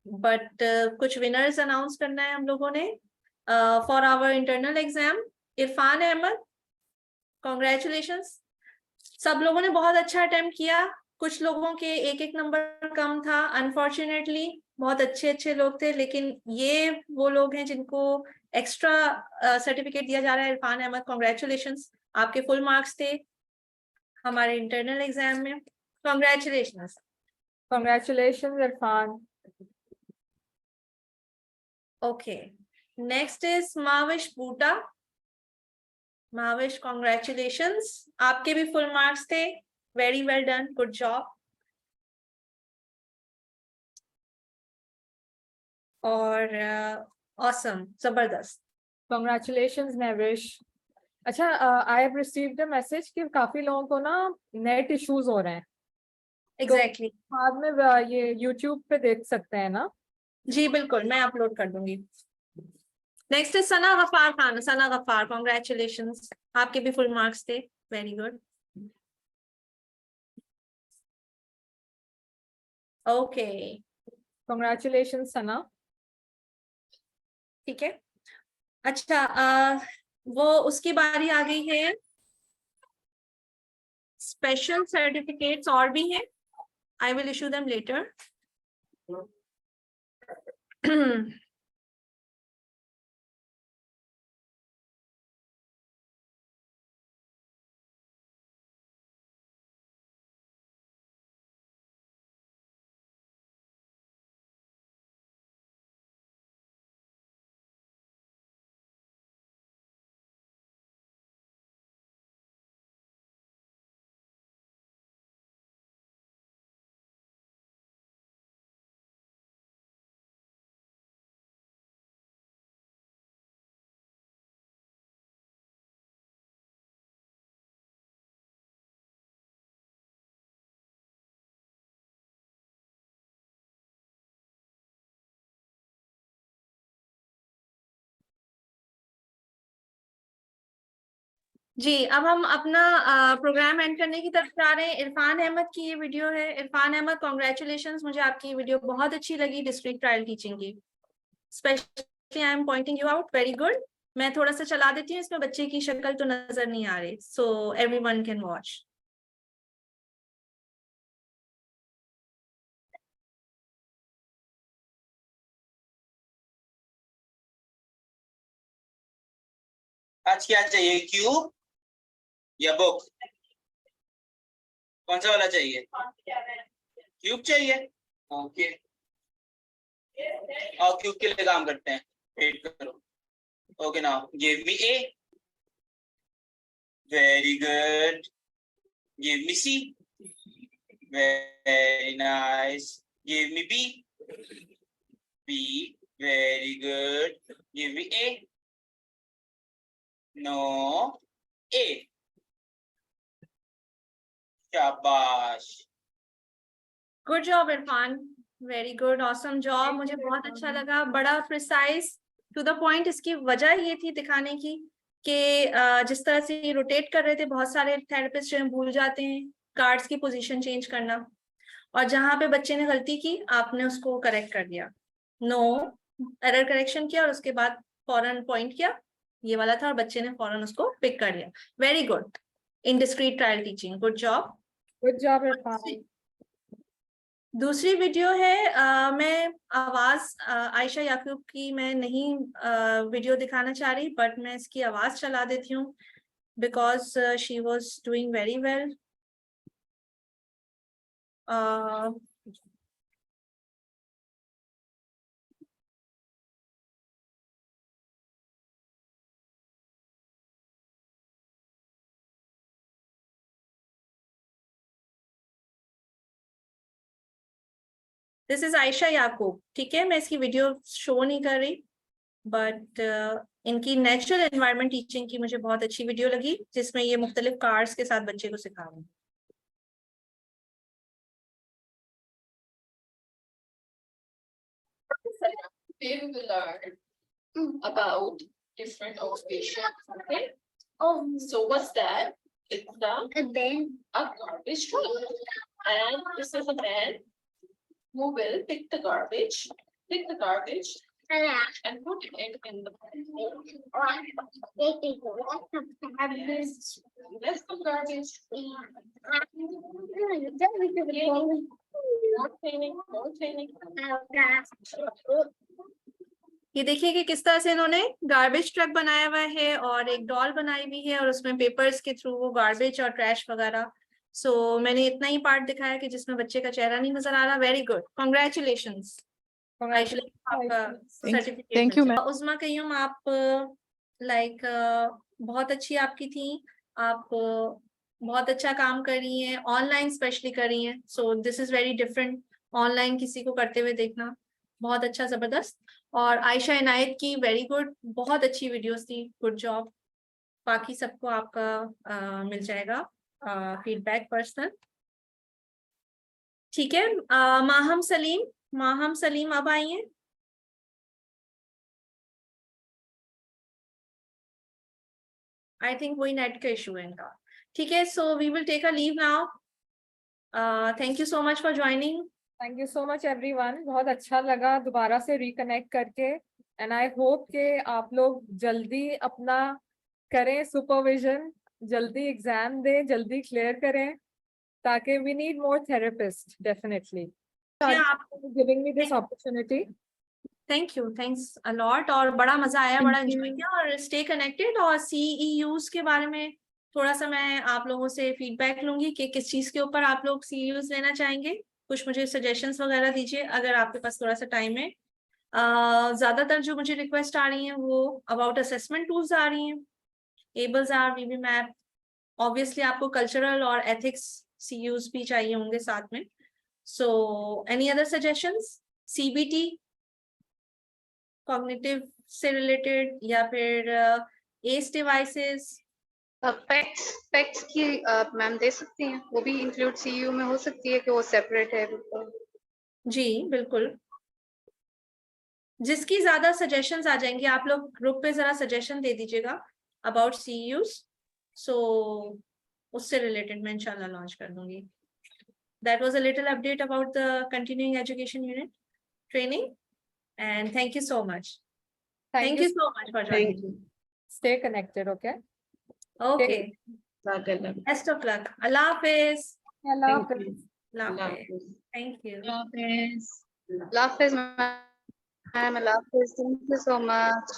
बट कुछ विनर्स अनाउंस करना है हम लोगों ने for our internal exam. Irfan Ahmed, congratulations. सब लोगों ने बहुत अच्छा अटेम्प्ट किया, कुछ लोगों के एक एक नंबर कम था अनफॉर्चुनेटली, बहुत अच्छे लोग थे, लेकिन ये वो लोग हैं जिनको एक्स्ट्रा सर्टिफिकेट दिया जा रहा है। इरफान अहमद, कॉन्ग्रेचुलेशंस, आपके फुल मार्क्स थे हमारे इंटरनल एग्जाम में। Congratulations Irfan. Okay, next is Mahwish Boota. Mahwish, congratulations, आपके भी फुल मार्क्स थे, very well done, good job. और ऑसम, जबरदस्त, कॉन्ग्रेचुलेशंस नेविश। अच्छा, I have received a message कि काफी लोगों को ना नेट इश्यूज हो रहे हैं। एग्जैक्टली बाद में ये यूट्यूब पे देख सकते हैं ना? जी बिल्कुल, मैं अपलोड कर दूंगी। Next is Sana Gaffar Khan. Sana Gaffar, congratulations, आपके भी फुल मार्क्स थे, very good. Okay, congratulations Sana. ठीक है। अच्छा, वो उसकी बारी आ गई है। स्पेशल सर्टिफिकेट्स और भी हैं, I will issue them later. जी, अब हम अपना प्रोग्राम एंड करने की तरफ जा रहे हैं। इरफान अहमद की ये वीडियो है। इरफान अहमद, कॉन्ग्रेचुलेशंस, मुझे आपकी वीडियो बहुत अच्छी लगी डिस्ट्रिक्ट ट्रायल टीचिंग की, specially I am pointing you out, very good. मैं थोड़ा सा चला देती हूँ, इसमें बच्चे की शक्ल तो नजर नहीं आ रही, सो एवरीवन कैन वॉच। आज क्या चाहिए, क्यूब या बुक? कौन सा वाला चाहिए? क्यूब चाहिए, ओके। और क्यूब के लिए काम करते हैं, वेट करो। Okay, now give me A, very good. Give me C, very nice. Give me B, B, very good. Give me A, no, A. शाबाश, good job Irfan, very good, awesome job, मुझे बहुत अच्छा लगा, बड़ा प्रिसाइज, टू द पॉइंट। इसकी वजह ये थी दिखाने की कि जिस तरह से रोटेट कर रहे थे, बहुत सारे थेरेपिस्ट जो हैं भूल जाते हैं कार्ड्स की पोजीशन चेंज करना, और जहां पे बच्चे ने गलती की आपने उसको करेक्ट कर दिया, नो एरर करेक्शन किया और उसके बाद फौरन पॉइंट किया ये वाला था और बच्चे ने फौरन उसको पिक कर लिया, very good in discrete trial teaching, good job. दूसरी वीडियो है, मैं आवाज आयशा याकूब की मैं नहीं वीडियो दिखाना चाह रही, बट मैं इसकी आवाज चला देती हूँ because she was doing very well. This is Ayesha Yaqoob, ठीक है। मैं इसकी वीडियो शो नहीं कर रही, बट इनकी नेचुरल एनवायरनमेंट टीचिंग की मुझे बहुत अच्छी वीडियो लगी, जिसमें ये मुख्तलिफ कार्ड्स के साथ बच्चे को सिखा रहे हैं। Today we will learn about different occupations. Okay. So what's that? It's a garbage truck, and this is a man who will pick the garbage, and put it in the rest of garbage. More training. ये देखिए कि किस तरह से इन्होंने garbage truck बनाया हुआ है और एक डॉल बनाई हुई है और उसमें पेपर्स के थ्रू वो गार्बेज और ट्रैश वगैरह। सो मैंने इतना ही पार्ट दिखाया कि जिसमें बच्चे का चेहरा नहीं नजर आ रहा। Very good, congratulations. आपका certificate. Thank you, ma'am. Usma Qayyum, आप लाइक बहुत अच्छी आपकी थी, आप बहुत अच्छा काम कर रही हैं, ऑनलाइन स्पेशली कर रही हैं। सो this is very different, online किसी को करते हुए देखना, बहुत अच्छा, जबरदस्त। और आयशा इनायत की वेरी गुड, बहुत अच्छी वीडियोस थी, गुड जॉब। बाकी सबको आपका मिल जाएगा फीडबैक पर्सनल, ठीक है। माहम सलीम अब आइए। आई थिंक वही नेट का इशू है इनका, ठीक है। So we will take a leave now. Thank you so much for joining. Thank you so much everyone, बहुत अच्छा लगा दोबारा से रिकनेक्ट करके। एंड आई होप कि आप लोग जल्दी अपना करें सुपरविजन, जल्दी एग्जाम दें, जल्दी क्लियर करें, ताकि we need more therapist definitely. Giving me this opportunity. Thank you, thanks a lot. और बड़ा मजा आया, बड़ा एंजॉय किया। और स्टे कनेक्टेड। और CEUs के बारे में थोड़ा सा मैं आप लोगों से फीडबैक लूंगी कि किस चीज के ऊपर आप लोग CEUs लेना चाहेंगे। कुछ मुझे सजेशंस वगैरह दीजिए अगर आपके पास थोड़ा सा टाइम है। ज्यादातर जो मुझे रिक्वेस्ट आ रही हैं वो अबाउट असेसमेंट टूल्स आ रही हैं, एबल्स आर, VB मैप। ऑब्वियसली आपको कल्चरल और एथिक्स CEUs भी चाहिए होंगे साथ में। So any other suggestions? CBT cognitive से रिलेटेड, या फिर एस डिवाइसेस? पेक्स की मैम दे सकती हैं, वो भी इंक्लूड CEU में हो सकती है कि वो सेपरेट है बिल्कुल? जी बिल्कुल, जिसकी ज्यादा सजेशंस आ जाएंगे आप लोग ग्रुप पे जरा सजेशन दे दीजिएगा अबाउट CEUs। सो उससे रिलेटेड मैं इंशाल्लाह लॉन्च कर दूंगी। That was a little update about the continuing education unit training, and thank you so much. Thank you so much for joining. Stay connected, okay? Okay. Best of luck. Allah Hafiz. Allah Hafiz. Allah Hafiz. Thank you. Allah Hafiz, ma'am. Allah Hafiz. Thank you so much.